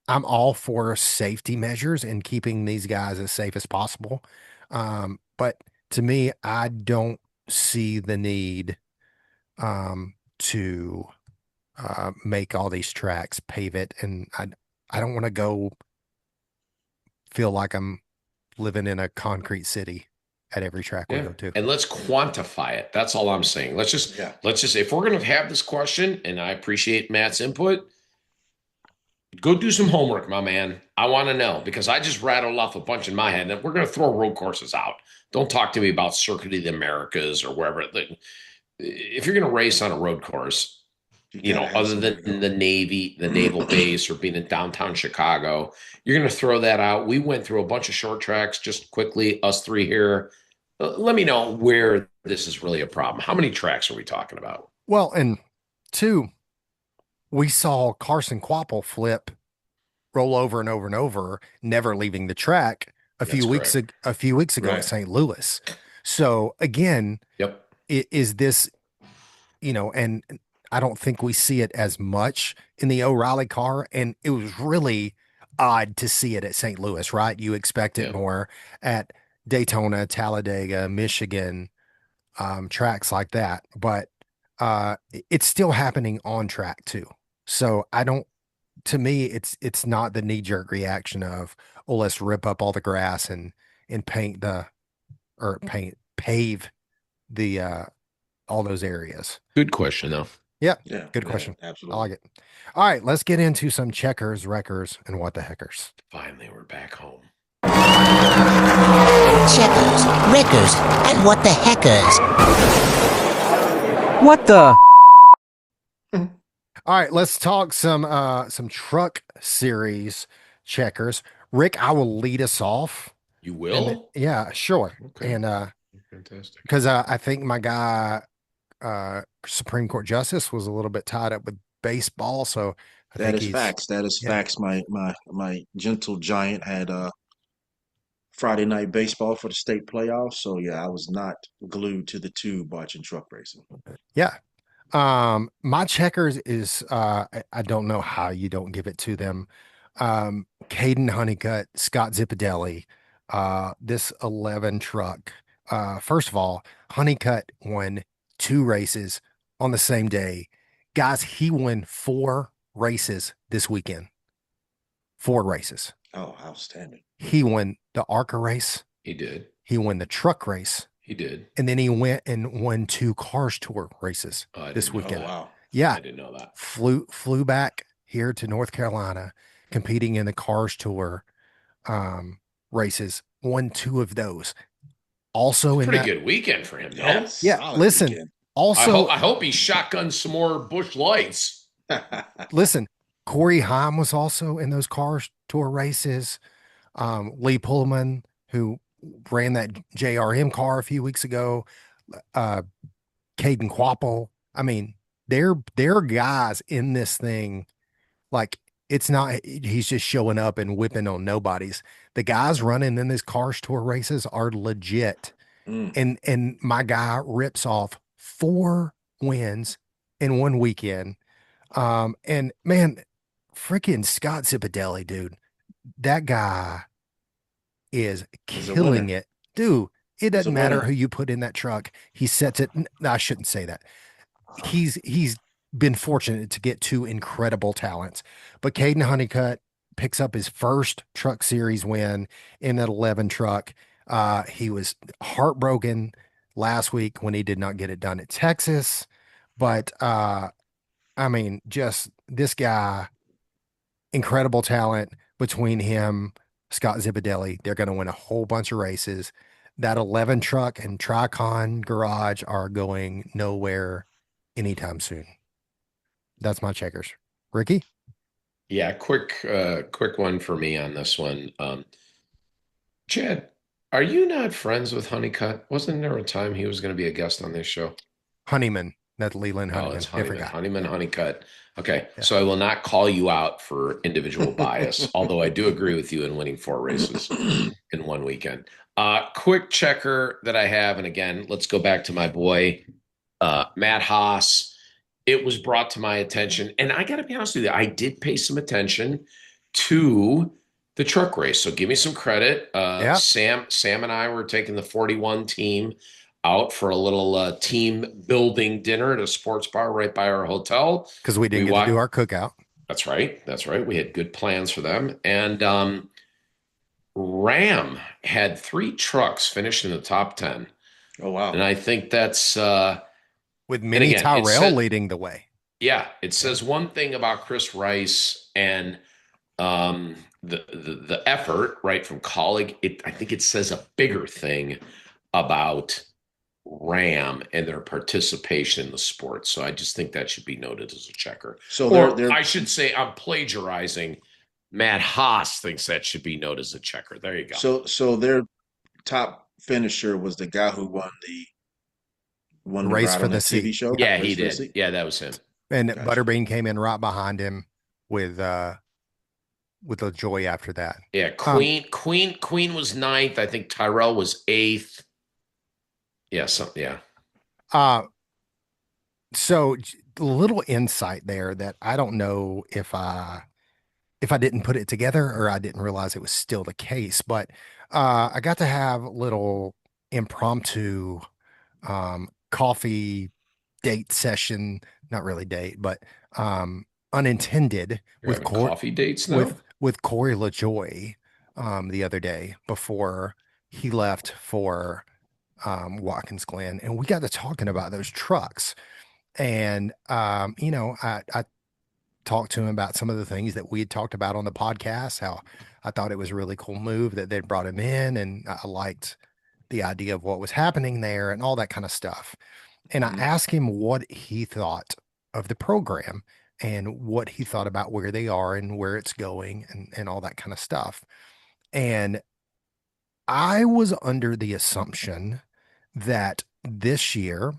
all for safety measures and keeping these guys as safe as possible. But to me, I don't see the need to make all these tracks, pave it, and I don't want to go feel like I'm living in a concrete city at every track we go to. And let's quantify it. That's all I'm saying. Let's just if we're going to have this question, and I appreciate Matt's input, go do some homework, my man. I want to know, because I just rattled off a bunch in my head, and we're going to throw road courses out. Don't talk to me about Circuit of the Americas or wherever. If you're going to race on a road course, other than the naval base or being in downtown Chicago, you're going to throw that out. We went through a bunch of short tracks just quickly, us three here. Let me know where this is really a problem. How many tracks are we talking about? Well, and two, we saw Carson Quapple roll over and over and over, never leaving the track a few weeks ago at St. Louis. So again, is this, and I don't think we see it as much in the O'Reilly car, and it was really odd to see it at St. Louis, right? You expect it more at Daytona, Talladega, Michigan, tracks like that, but it's still happening on track too. So to me, it's not the knee-jerk reaction of, oh, let's rip up all the grass and pave the all those areas. Good question though. Yeah, good question. Absolutely. I like it. All right, let's get into some checkers, wreckers, and what the heckers. Finally, we're back home. Checkers, wreckers, and what the heckers. What the? All right, let's talk some truck series checkers. Rick, I will lead us off. You will? Yeah, sure. Okay. And fantastic. Because I think my guy, Supreme Court Justice, was a little bit tied up with baseball, so that is facts. My gentle giant had Friday night baseball for the state playoffs. So yeah, I was not glued to the tube watching truck racing. Yeah. My checkers is I don't know how you don't give it to them. Caden Honeycutt, Scott Zipadelli, this 11 truck. First of all, Honeycutt won 2 races on the same day. Guys, he won 4 races this weekend. 4 races. Oh, outstanding. He won the ARCA race. He did. He won the truck race. He did. And then he went and won 2 Cars Tour races this weekend. Oh, wow. Yeah. I didn't know that. Flew back here to North Carolina, competing in the Cars Tour races, won 2 of those. Also, pretty good weekend for him, though. Yes, yeah, listen. Weekend. Also, I hope he shotguns some more Busch Lights. Listen, Corey Haim was also in those Cars Tour races. Lee Pullman, who ran that JRM car a few weeks ago. Caden Quapple. I mean, they're guys in this thing. Like, it's not he's just showing up and whipping on nobodies. The guys running in these Cars Tour races are legit. And my guy rips off 4 wins in one weekend. And man, freaking Scott Zipadelli, dude, that guy is killing it. Dude, it doesn't matter who you put in that truck. He sets it. I shouldn't say that. He's been fortunate to get 2 incredible talents, but Caden Honeycutt picks up his first Truck Series win in that 11 truck. He was heartbroken last week when he did not get it done at Texas, but I mean, just this guy, incredible talent between him, Scott Zipadelli. They're going to win a whole bunch of races. That 11 truck and Tricon garage are going nowhere anytime soon. That's my checkers. Ricky? Yeah, quick one for me on this one. Chad, are you not friends with Honeycutt? Wasn't there a time he was going to be a guest on this show? Honeyman, not Leland Honeyman. Oh, it's Honeyman. Honeyman Honeycutt. Okay, yeah. So I will not call you out for individual bias, although I do agree with you in winning 4 races in one weekend. Quick checker that I have, and again, let's go back to my boy, Matt Haas. It was brought to my attention, and I got to be honest with you, I did pay some attention to the truck race. So give me some credit. Yeah. Sam and I were taking the 41 team out for a little team building dinner at a sports bar right by our hotel. Because we didn't get to do our cookout. That's right. We had good plans for them. And Ram had 3 trucks finish in the top 10. Oh, wow. And I think that's with Minnie Tyrell leading the way. Yeah. It says one thing about Chris Rice and the effort, right, from colleague. I think it says a bigger thing about Ram and their participation in the sport. So I just think that should be noted as a checker. So I should say I'm plagiarizing. Matt Haas thinks that should be noted as a checker. There you go. So their top finisher was the guy who won the race for the TV show. Yeah, he did. Yeah, that was him. And gotcha. Butterbean came in right behind him with a joy after that. Yeah, Queen was 9th. I think Tyrell was 8th. Yeah, So a little insight there that I don't know if I didn't put it together or I didn't realize it was still the case, but I got to have a little impromptu coffee date session, not really date, but unintended. You're with coffee dates now? With Corey LaJoy the other day before he left for Watkins Glen, and we got to talking about those trucks, and I talked to him about some of the things that we had talked about on the podcast, how I thought it was a really cool move that they'd brought him in, and I liked the idea of what was happening there and all that kind of stuff. And I asked him what he thought of the program and what he thought about where they are and where it's going and all that kind of stuff. And I was under the assumption that this year,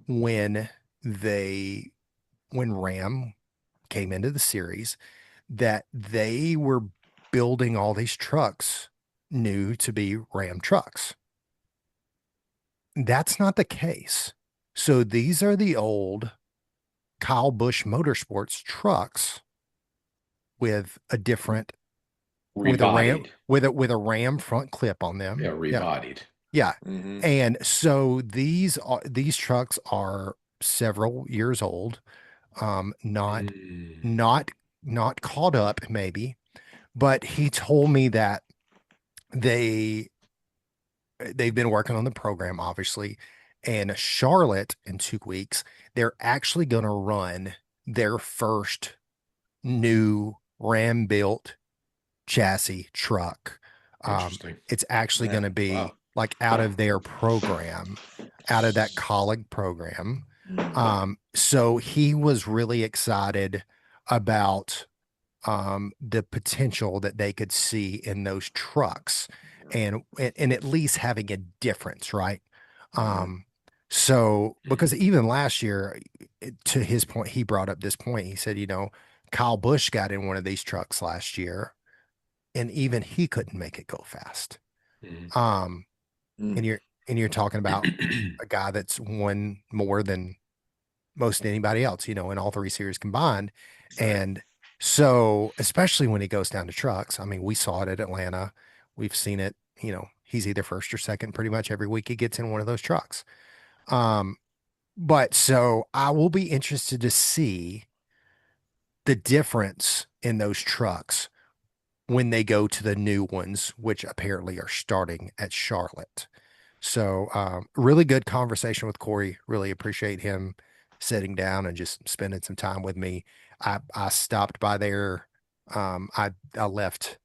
when Ram came into the series, that they were building all these trucks new to be Ram trucks. That's not the case. So these are the old Kyle Busch Motorsports trucks with a different rebodied. with a Ram front clip on them. Yeah, rebodied. Yeah. And so these trucks are several years old. Not caught up maybe, but he told me that they've been working on the program, obviously, and Charlotte in 2 weeks, they're actually going to run their first new Ram built chassis truck. Interesting. It's actually going to be like out of their program, out of that colleague program. So he was really excited about the potential that they could see in those trucks and at least having a difference, right? So because even last year, to his point, he brought up this point. He said, Kyle Busch got in one of these trucks last year and even he couldn't make it go fast. And you're talking about a guy that's won more than most anybody else, in all 3 series combined. And so, especially when he goes down to trucks, I mean, we saw it at Atlanta. We've seen it, he's either first or second pretty much every week he gets in one of those trucks. But so I will be interested to see the difference in those trucks when they go to the new ones, which apparently are starting at Charlotte. So really good conversation with Corey. Really appreciate him sitting down and just spending some time with me. I stopped by there. I left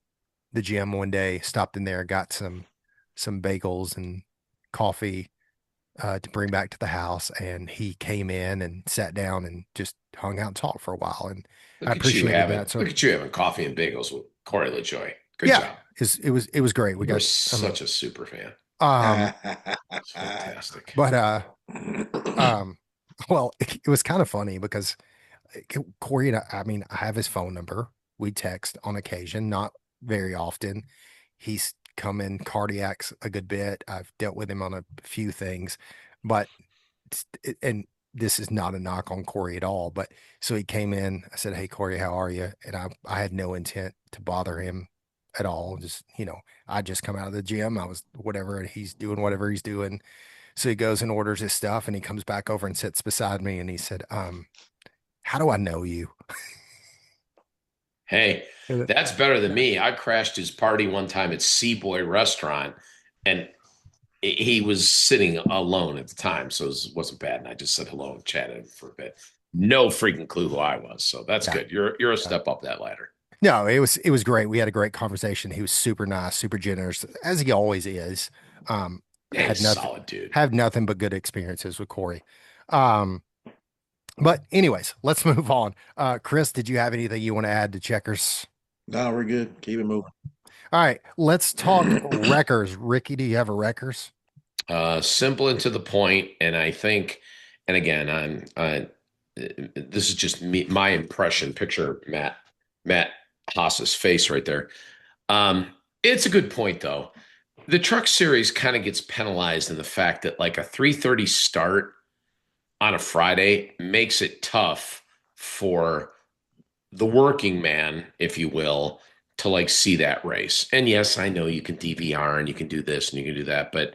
the gym one day, stopped in there, got some bagels and coffee to bring back to the house. And he came in and sat down and just hung out and talked for a while. And I appreciated that. So look at you having coffee and bagels with Corey LaJoy. Good job. It was great. We're such a super fan. Fantastic. But well, it was kind of funny because Corey and I mean, I have his phone number. We text on occasion, not very often. He's come in cardiacs a good bit. I've dealt with him on a few things, but and this is not a knock on Corey at all. But so he came in. I said, "Hey, Corey, how are you?" And I had no intent to bother him at all. Just, I just come out of the gym. I was whatever, and he's doing whatever he's doing. So he goes and orders his stuff and he comes back over and sits beside me. And he said, how do I know you? Hey, that's better than me. I crashed his party one time at Seaboy Restaurant and he was sitting alone at the time. So it wasn't bad. And I just said hello and chatted for a bit. No freaking clue who I was. So that's good. You're a step up that ladder. No, it was great. We had a great conversation. He was super nice, super generous, as he always is. Had nothing, solid dude. Have nothing but good experiences with Corey. But anyways, let's move on. Chris, did you have anything you want to add to Checkers? No, we're good. Keep it moving. All right, let's talk wreckers. Ricky, do you have a wreckers? Simple and to the point. And I think, and again, this is just my impression. Picture Matt Haas's face right there. It's a good point though. The truck series kind of gets penalized in the fact that like a 3:30 start on a Friday makes it tough for the working man, if you will, to like see that race. And yes, I know you can DVR and you can do this and you can do that, but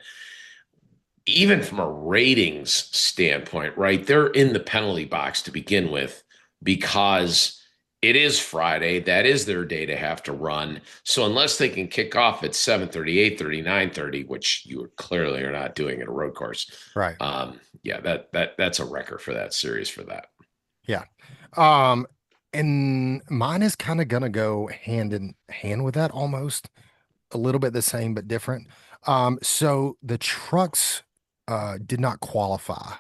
even from a ratings standpoint, right, they're in the penalty box to begin with because it is Friday. That is their day to have to run. So unless they can kick off at 7:30, 8:30, 9:30, which you clearly are not doing at a road course. Right. Yeah, that's a wrecker for that series for that. Yeah. And mine is kind of going to go hand in hand with that, almost a little bit the same, but different. So the trucks did not qualify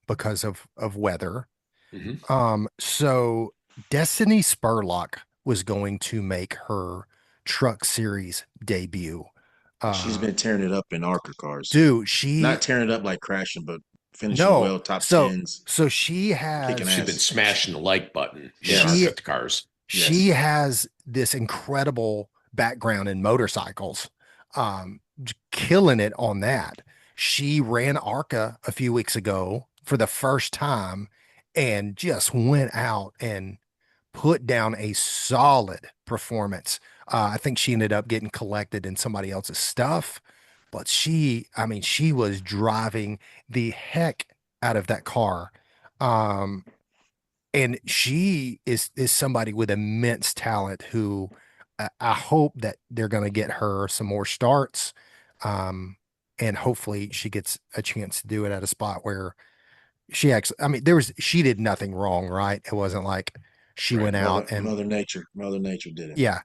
because of weather. Mm-hmm. So Destiny Spurlock was going to make her truck series debut. She's been tearing it up in ARCA cars. Dude, not tearing it up like crashing, but finishing well, top tens. So she's been smashing the like button in ARCA cars. She has this incredible background in motorcycles, killing it on that. She ran ARCA a few weeks ago for the first time and just went out and put down a solid performance. I think she ended up getting collected in somebody else's stuff, but she was driving the heck out of that car. And she is somebody with immense talent who I hope that they're going to get her some more starts. And hopefully she gets a chance to do it at a spot where she actually, she did nothing wrong, right? It wasn't like she went out and Mother Nature did it. Yeah.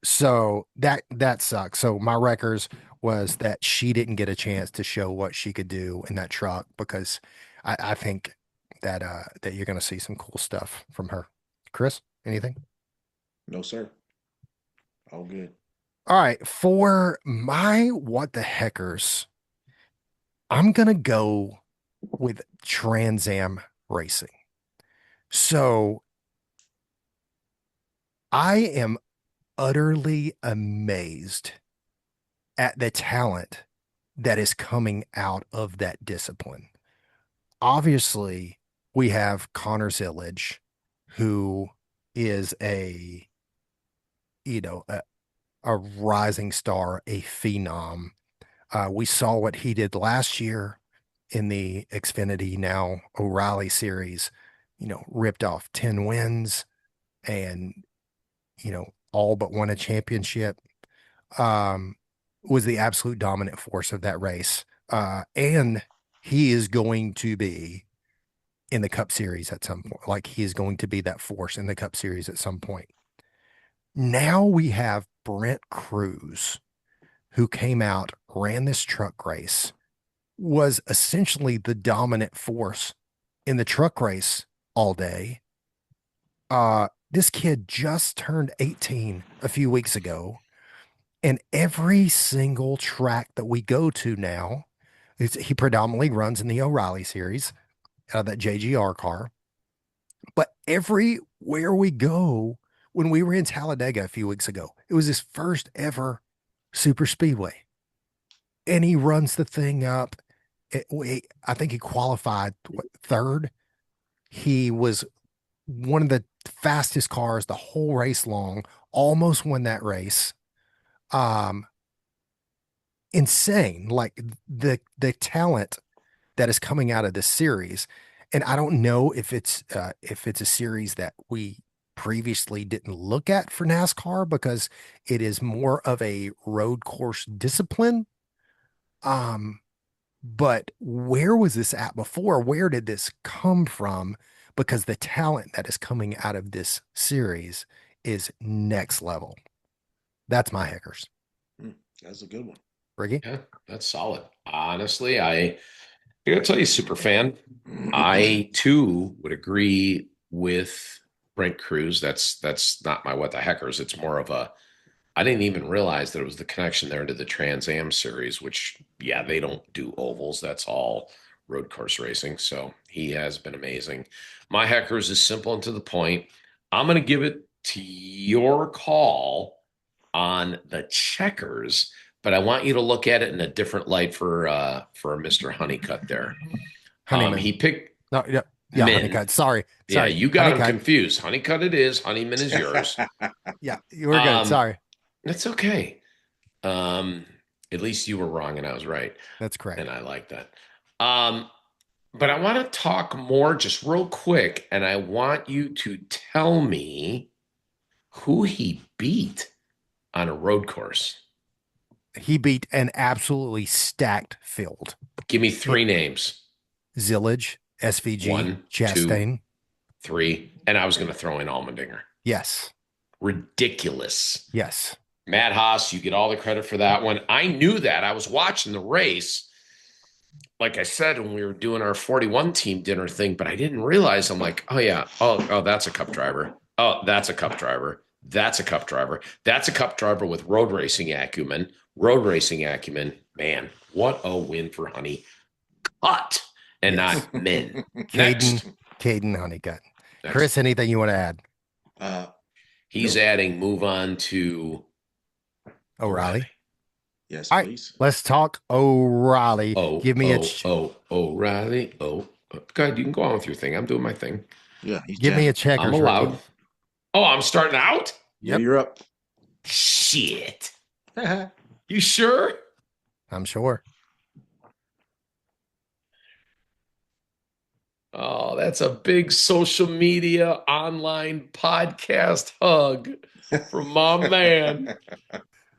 So that sucks. So my records was that she didn't get a chance to show what she could do in that truck because I think that you're gonna see some cool stuff from her. Chris, anything? No, sir. All good. All right. For my what the heckers, I'm gonna go with Trans Am Racing. So I am utterly amazed at the talent that is coming out of that discipline. Obviously, we have Connor Zillage, who is a rising star, a phenom. We saw what he did last year in the Xfinity Now O'Reilly series, ripped off 10 wins and, all but won a championship. Was the absolute dominant force of that race. And he is going to be in the Cup Series at some point. Like he is going to be that force in the Cup Series at some point. Now we have Brent Cruz, who came out, ran this truck race, was essentially the dominant force in the truck race all day. This kid just turned 18 a few weeks ago. And every single track that we go to now, he predominantly runs in the O'Reilly series, that JGR car. But everywhere we go, when we were in Talladega a few weeks ago, it was his first ever super speedway. And he runs the thing up. I think he qualified third. He was one of the fastest cars the whole race long, almost won that race. Insane, like the talent that is coming out of this series. And I don't know if it's a series that we previously didn't look at for NASCAR because it is more of a road course discipline. But where was this at before? Where did this come from? Because the talent that is coming out of this series is next level. That's my Heckers. That's a good one. Ricky? Yeah, that's solid. Honestly, I gotta tell you, super fan, I too would agree with Brent Cruz. That's not my what the heckers. It's more of a I didn't even realize that it was the connection there to the Trans Am series, which yeah, they don't do ovals. That's all road course racing. So he has been amazing. My heckers is simple and to the point. I'm gonna give it to your call on the checkers. But I want you to look at it in a different light for Mr. Honeycutt there. He picked yeah, Honeycutt. Sorry. Yeah, you got him confused. Honeycutt it is. Honeyman is yours. Yeah, you were good. Sorry. That's okay. At least you were wrong and I was right. That's correct. And I like that. But I want to talk more just real quick, and I want you to tell me who he beat on a road course. He beat an absolutely stacked field. Give me three names. Zillage, SVG, 1, Chastain. 2, 3. And I was going to throw in Allmendinger. Yes. Ridiculous. Yes. Matt Haas, you get all the credit for that one. I knew that. I was watching the race. Like I said, when we were doing our 41 team dinner thing, but I didn't realize. I'm like, oh, yeah. Oh, that's a Cup driver. Oh, that's a Cup driver. That's a Cup driver. That's a Cup driver with road racing acumen. Man, what a win for Honey. Cut and not men. Caden Honeycutt. Next. Chris, anything you want to add? He's adding move on to O'Reilly. Yes, All right, please. let's talk O'Reilly. Give me O'Reilly. Go ahead. You can go on with your thing. I'm doing my thing. Yeah, he's Give me a checkers. I'm allowed. Oh, I'm starting out? Yeah, you're up. Shit. You sure? I'm sure. Oh, that's a big social media online podcast hug from my man,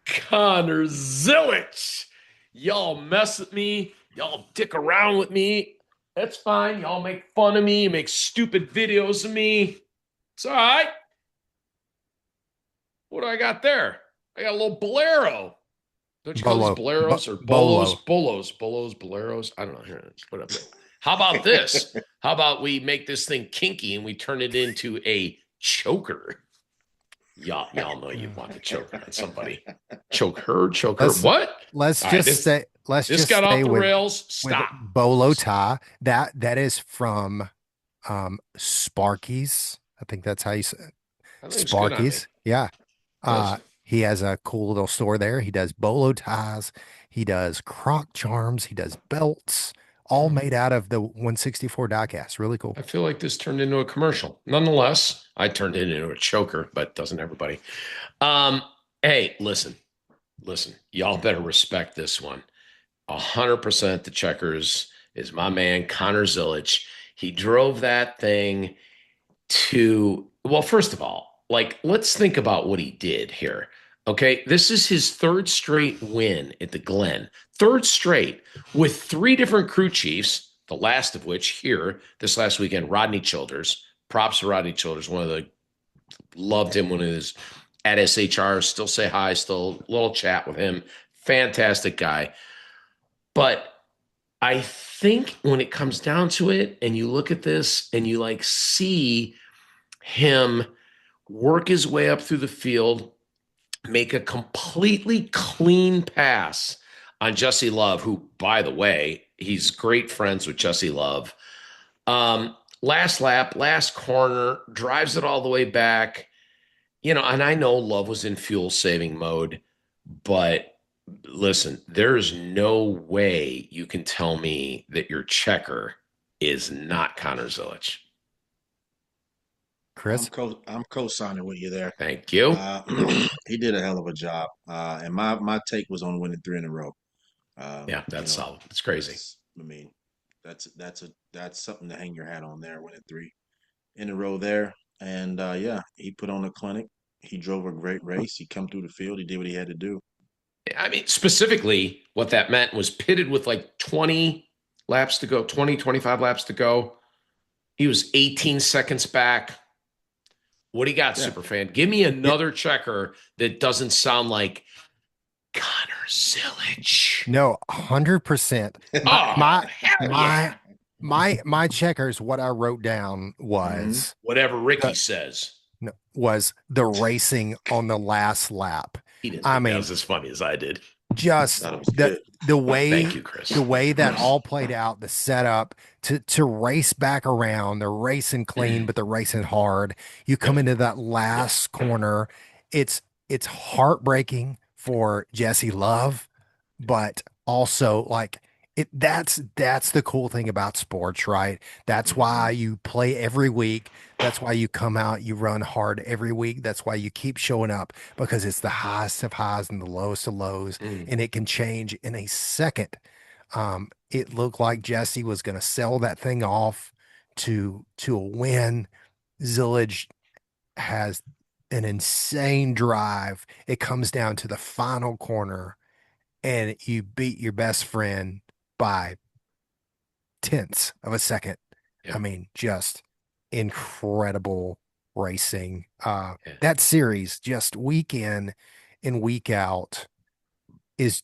Connor Zilich. Y'all mess with me. Y'all dick around with me. That's fine. Y'all make fun of me, make stupid videos of me. It's all right. What do I got there? I got a little bolero. Don't you call these boleros or bolos? Boleros. I don't know. Here, put up. How about this? How about we make this thing kinky and we turn it into a choker? Y'all know you want the choker on somebody. Choke her. What? Let's just stay. Let's this just got stay off the with, rails. Stop. With bolo tie. That is from Sparky's. I think that's how you say it. Sparky's. Yeah. He has a cool little store there. He does bolo ties. He does croc charms. He does belts, all made out of the 164 diecast. Really cool. I feel like this turned into a commercial. Nonetheless, I turned it into a choker, but doesn't everybody? Hey, listen. Y'all better respect this one. 100% the checkers is my man, Connor Zilich. He drove that thing to, well, first of all, let's think about what he did here. Okay, this is his third straight win at the Glen. Third straight with 3 different crew chiefs, the last of which here this last weekend, Rodney Childers. Props to Rodney Childers. Loved him when he was at SHR. Still say hi, still a little chat with him. Fantastic guy. But I think when it comes down to it, and you look at this and you see him work his way up through the field, make a completely clean pass on Jesse Love, who, by the way, he's great friends with Jesse Love. Last lap, last corner, drives it all the way back. And I know Love was in fuel saving mode, but listen, there's no way you can tell me that your checker is not Connor Zilich. Chris? I'm co-signing with you there. Thank you. He did a hell of a job. And my take was on winning 3 in a row. Yeah, that's solid. It's crazy. I mean, that's something to hang your hat on there, winning 3 in a row there. And yeah, he put on a clinic. He drove a great race. He come through the field. He did what he had to do. I mean, specifically, what that meant was pitted with 20 laps to go, 20, 25 laps to go. He was 18 seconds back. What do you got, Superfan? Give me another checker that doesn't sound like Connor Zilich. No, 100%. My checkers, what I wrote down was whatever Ricky says. Was the racing on the last lap. He didn't think that was as funny as I did. Just the way, thank you, Chris. The way that all played out, the setup to race back around, they're racing clean, but they're racing hard. You come into that last corner, it's heartbreaking for Jesse Love, but also that's the cool thing about sports, right? That's why you play every week. That's why you come out, you run hard every week. That's why you keep showing up, because it's the highest of highs and the lowest of lows, and it can change in a second. It looked like Jesse was going to sell that thing off to a win. Zilich has an insane drive. It comes down to the final corner, and you beat your best friend by tenths of a second. I mean, just incredible racing. That series, just week in and week out, is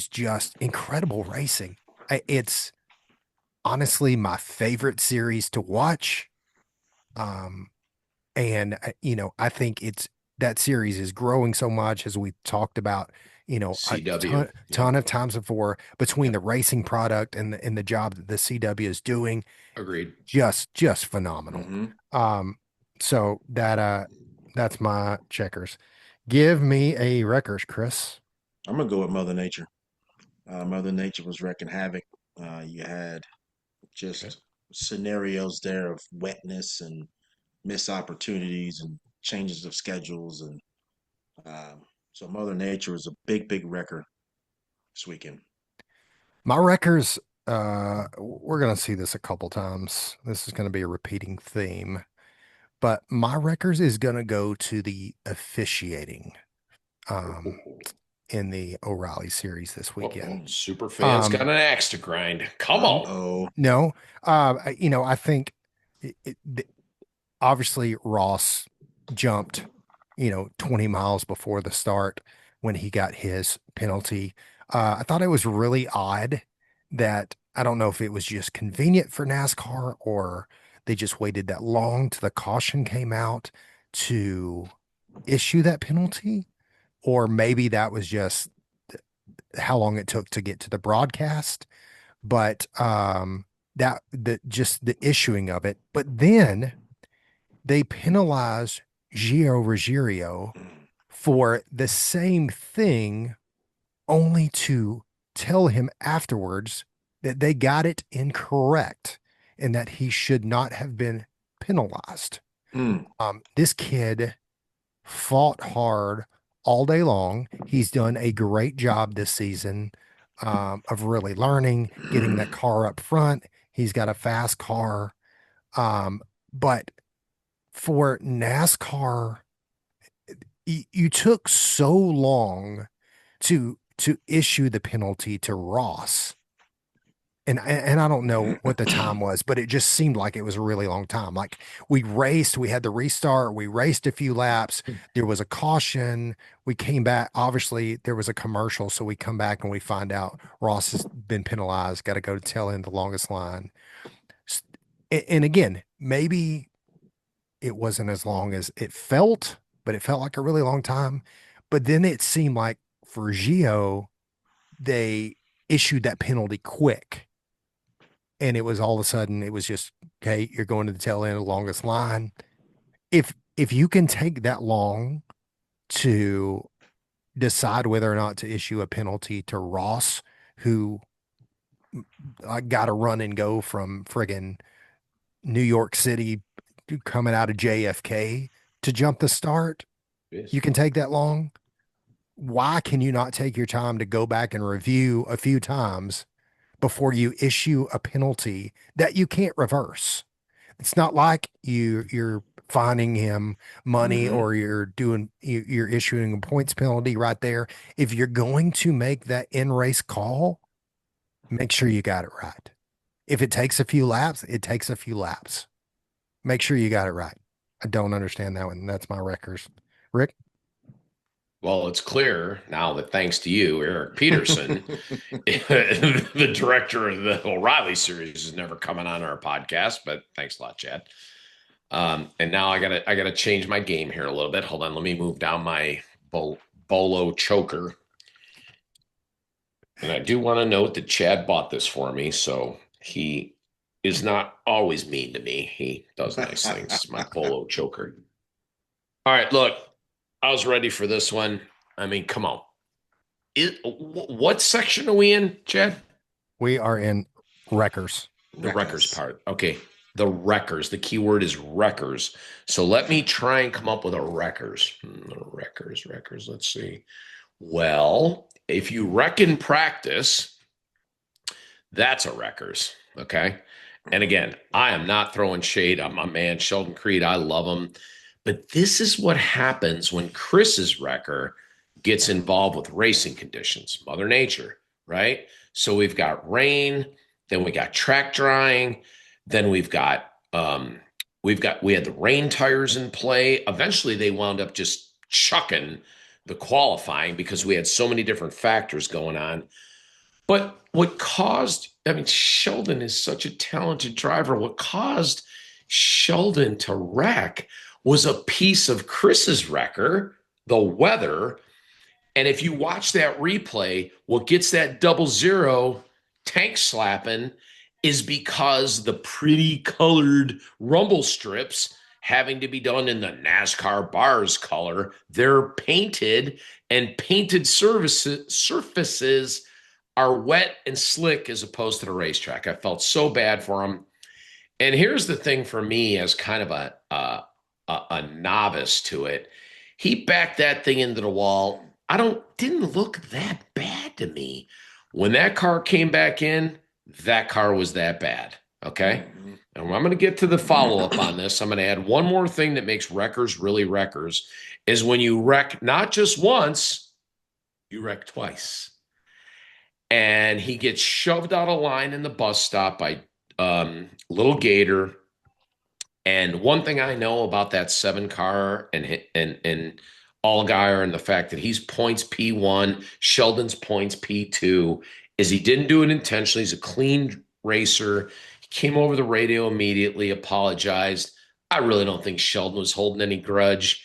just incredible racing. It's honestly my favorite series to watch. And I think that series is growing so much, as we talked about, CW. a ton of times before, between the racing product and the job that the CW is doing. Agreed. Just phenomenal. So that's my checkers. Give me a Wreckers, Chris. I'm going to go with Mother Nature. Mother Nature was wreaking havoc. You had just scenarios there of wetness and missed opportunities and changes of schedules. And so Mother Nature was a big wrecker this weekend. My Wreckers, we're going to see this a couple times. This is going to be a repeating theme. But my Wreckers is going to go to the officiating in the O'Reilly series this weekend. Super fans got an axe to grind. Come on. No, I think obviously Ross jumped, 20 miles before the start when he got his penalty. I thought it was really odd that I don't know if it was just convenient for NASCAR or they just waited that long till the caution came out to issue that penalty, or maybe that was just how long it took to get to the broadcast. But just the issuing of it. But then they penalized Gio Ruggiero for the same thing, only to tell him afterwards that they got it incorrect and that he should not have been penalized. This kid fought hard all day long. He's done a great job this season of really learning, getting that car up front. He's got a fast car. But for NASCAR, you took so long to issue the penalty to Ross. And I don't know what the time was, but it just seemed like it was a really long time. Like we had the restart, we raced a few laps, there was a caution, we came back. Obviously, there was a commercial, so we come back and we find out Ross has been penalized, got to go to tail end the longest line. And again, maybe it wasn't as long as it felt, but it felt like a really long time. But then it seemed like for Gio, they issued that penalty quick. And it was all of a sudden, it was just, okay, you're going to the tail end of the longest line. If you can take that long to decide whether or not to issue a penalty to Ross, who got to run and go from friggin' New York City coming out of JFK to jump the start, you can take that long. Why can you not take your time to go back and review a few times before you issue a penalty that you can't reverse? It's not like you're fining him money or you're issuing a points penalty right there. If you're going to make that in-race call, make sure you got it right. If it takes a few laps, it takes a few laps. Make sure you got it right. I don't understand that one. That's my Wreckers. Rick? Well, it's clear now that thanks to you, Eric Peterson, the director of the O'Reilly series, is never coming on our podcast, but thanks a lot, Chad. And now I gotta change my game here a little bit. Hold on, let me move down my Bolo choker. And I do want to note that Chad bought this for me, so he is not always mean to me. He does nice things. My Bolo choker. All right, look. I was ready for this one. I mean, come on. What section are we in, Chad? We are in Wreckers. The Wreckers part. Okay. The Wreckers. The key word is Wreckers. So let me try and come up with a Wreckers. Wreckers. Let's see. Well, if you wreck in practice, that's a Wreckers. Okay. And again, I am not throwing shade on my man, Sheldon Creed. I love him. But this is what happens when Chris's wrecker gets involved with racing conditions, Mother Nature, right? So we've got rain, then we got track drying, then we had the rain tires in play. Eventually they wound up just chucking the qualifying because we had so many different factors going on. But Sheldon is such a talented driver. What caused Sheldon to wreck was a piece of Chris's wrecker, the weather. And if you watch that replay, what gets that 00 tank slapping is because the pretty colored rumble strips having to be done in the NASCAR bars color. They're painted, and painted surfaces are wet and slick as opposed to the racetrack. I felt so bad for them. And here's the thing for me as kind of a novice to it. He backed that thing into the wall. Didn't look that bad to me. When that car came back in, that car was that bad. Okay. And I'm going to get to the follow-up on this. I'm going to add one more thing that makes wreckers really wreckers is when you wreck not just once, you wreck twice. And he gets shoved out of line in the bus stop by Little Gator. And one thing I know about that 7 car and Allgaier and the fact that he's points P1, Sheldon's points P2, is he didn't do it intentionally. He's a clean racer. He came over the radio immediately, apologized. I really don't think Sheldon was holding any grudge.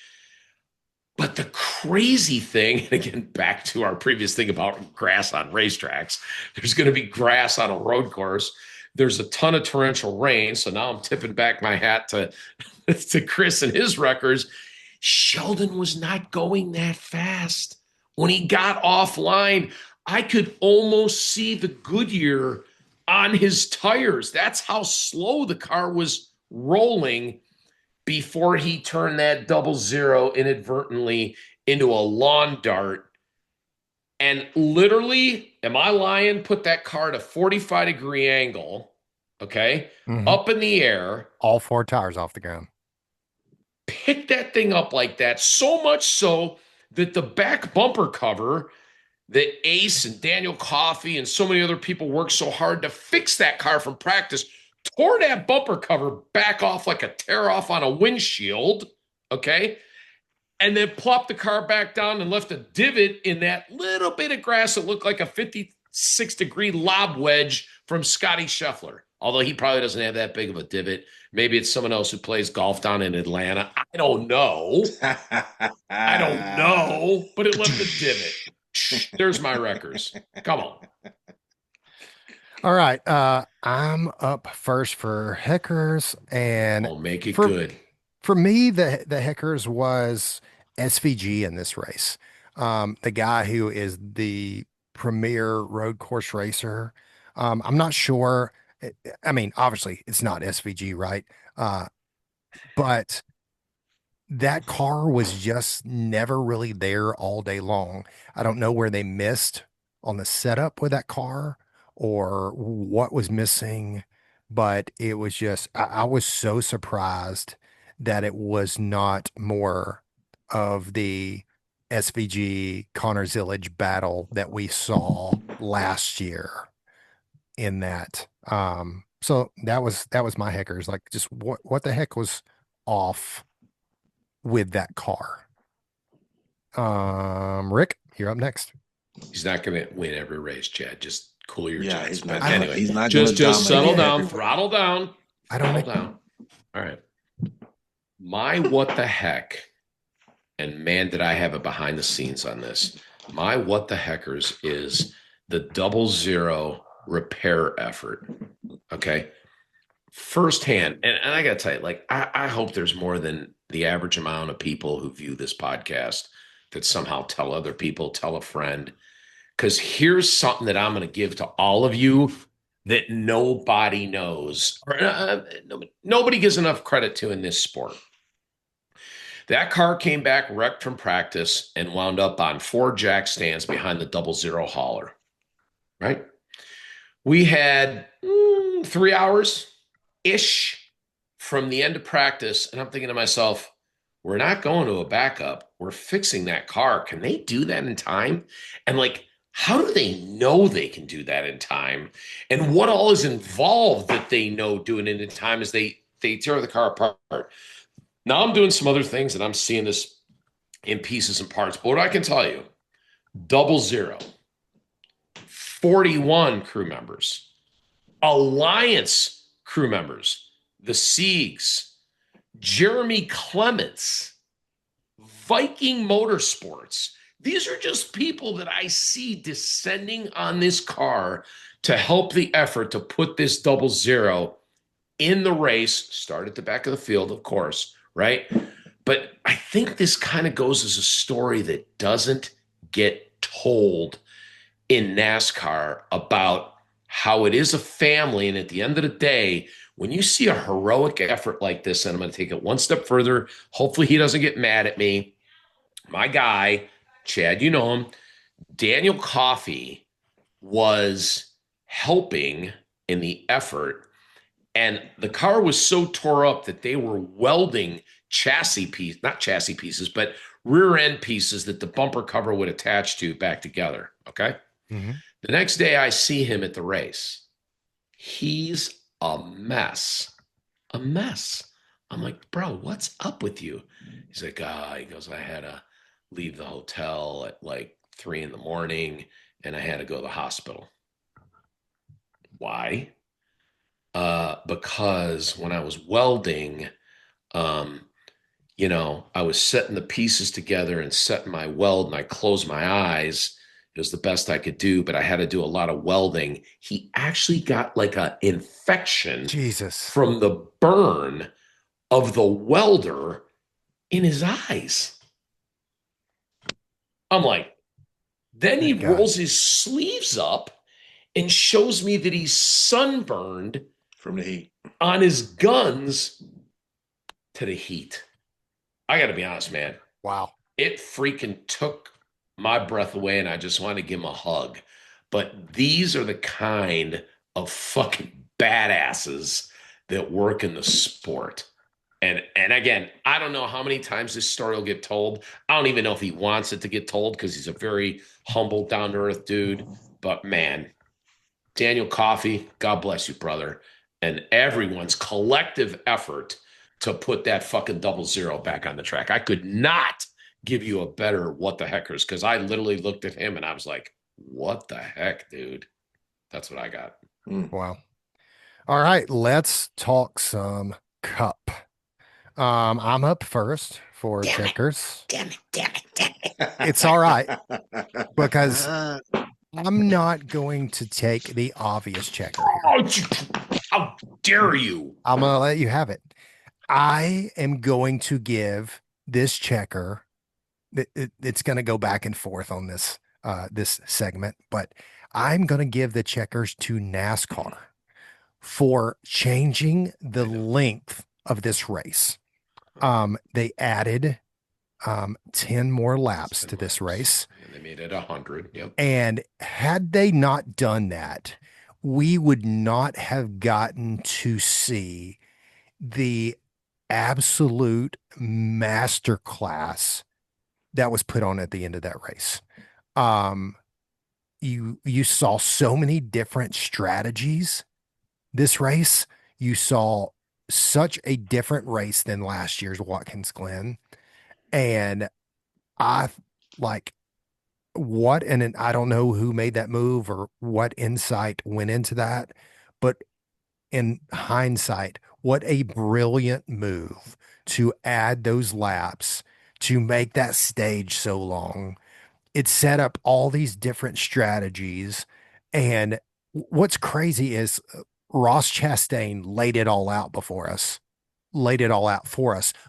But the crazy thing, and again, back to our previous thing about grass on racetracks, there's going to be grass on a road course. There's a ton of torrential rain. So now I'm tipping back my hat to Chris and his records. Sheldon was not going that fast. When he got offline, I could almost see the Goodyear on his tires. That's how slow the car was rolling before he turned that 00 inadvertently into a lawn dart. And literally, am I lying? Put that car at a 45-degree angle, okay, up in the air. All 4 tires off the ground. Pick that thing up like that, so much so that the back bumper cover that Ace and Daniel Coffey and so many other people worked so hard to fix that car from practice tore that bumper cover back off like a tear off on a windshield, okay? And then plopped the car back down and left a divot in that little bit of grass that looked like a 56-degree lob wedge from Scotty Scheffler. Although he probably doesn't have that big of a divot. Maybe it's someone else who plays golf down in Atlanta. I don't know. I don't know. But it left a divot. There's my records. Come on. All right. I'm up first for Heckers, and make it good. For me, the Heckers was SVG in this race. The guy who is the premier road course racer. I'm not sure. I mean, obviously it's not SVG, right? But that car was just never really there all day long. I don't know where they missed on the setup with that car or what was missing, but it was just, I was so surprised that it was not more of the SVG Connor Zillage battle that we saw last year in that. So that was my Heckers. Like, just what the heck was off with that car? Rick, you're up next. He's not going to win every race, Chad. Just cool your jets. He's not, anyway, he's not just settle down, throttle down. Throttle down. All right. My what the heck, and man, did I have a behind the scenes on this. My what the heckers is the 00 repair effort. Okay. Firsthand. And I got to tell you, like, I hope there's more than the average amount of people who view this podcast that somehow tell other people, tell a friend. Because here's something that I'm going to give to all of you that nobody knows, or nobody gives enough credit to in this sport. That car came back wrecked from practice and wound up on 4 jack stands behind the 00 hauler, right? We had 3 hours-ish from the end of practice, and I'm thinking to myself, we're not going to a backup. We're fixing that car. Can they do that in time? And like, how do they know they can do that in time? And what all is involved that they know doing it in time as they tear the car apart? Now I'm doing some other things and I'm seeing this in pieces and parts. But what I can tell you, 00, 41 crew members, Alliance crew members, the Siegs, Jeremy Clements, Viking Motorsports. These are just people that I see descending on this car to help the effort to put this 00 in the race, start at the back of the field, of course, right? But I think this kind of goes as a story that doesn't get told in NASCAR about how it is a family. And at the end of the day, when you see a heroic effort like this, and I'm going to take it one step further, hopefully he doesn't get mad at me. My guy, Chad, you know him, Daniel Coffey was helping in the effort. And the car was so tore up that they were welding not chassis pieces, but rear end pieces that the bumper cover would attach to back together. Okay. Mm-hmm. The next day I see him at the race. He's a mess. A mess. I'm like, bro, what's up with you? He's like, he goes, I had to leave the hotel at like 3 a.m. and I had to go to the hospital. Why? Because when I was welding, I was setting the pieces together and setting my weld, and I closed my eyes. It was the best I could do, but I had to do a lot of welding. He actually got like an infection from the burn of the welder in his eyes. I'm like, then he rolls his sleeves up and shows me that he's sunburned from the heat on his guns to the heat. I got to be honest, man. Wow. It freaking took my breath away, and I just wanted to give him a hug. But these are the kind of fucking badasses that work in the sport. And again, I don't know how many times this story will get told. I don't even know if he wants it to get told because he's a very humble, down-to-earth dude. But man, Daniel Coffey, God bless you, brother. And everyone's collective effort to put that fucking 00 back on the track. I could not give you a better what the heckers, because I literally looked at him and I was like, what the heck, dude? That's what I got. Wow. All right, let's talk some Cup. I'm up first for checkers. Damn it. It's all right, because I'm not going to take the obvious checker here. How dare you? I'm going to let you have it. I am going to give this checker, it's going to go back and forth on this segment, but I'm going to give the checkers to NASCAR for changing the length of this race. They added 10 more laps to this race. And they made it 100. Yep. And had they not done that, we would not have gotten to see the absolute masterclass that was put on at the end of that race. You saw so many different strategies this race. You saw such a different race than last year's Watkins Glen. And I and I don't know who made that move or what insight went into that, but in hindsight, what a brilliant move to add those laps to make that stage so long. It set up all these different strategies. And what's crazy is Ross Chastain laid it all out for us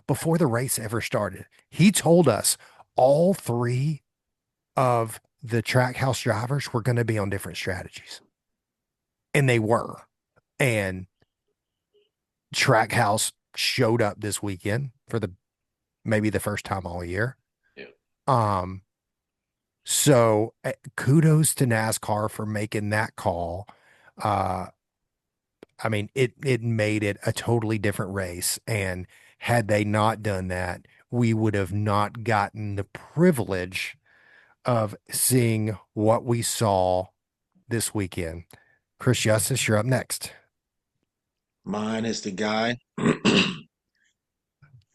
before the race ever started. He told us all three of the Trackhouse drivers were going to be on different strategies. And they were. And Trackhouse showed up this weekend for maybe the first time all year. Yeah. So kudos to NASCAR for making that call. I mean, it made it a totally different race. And had they not done that, we would have not gotten the privilege of seeing what we saw this weekend. Chris Justice, you're up next. Mine is the guy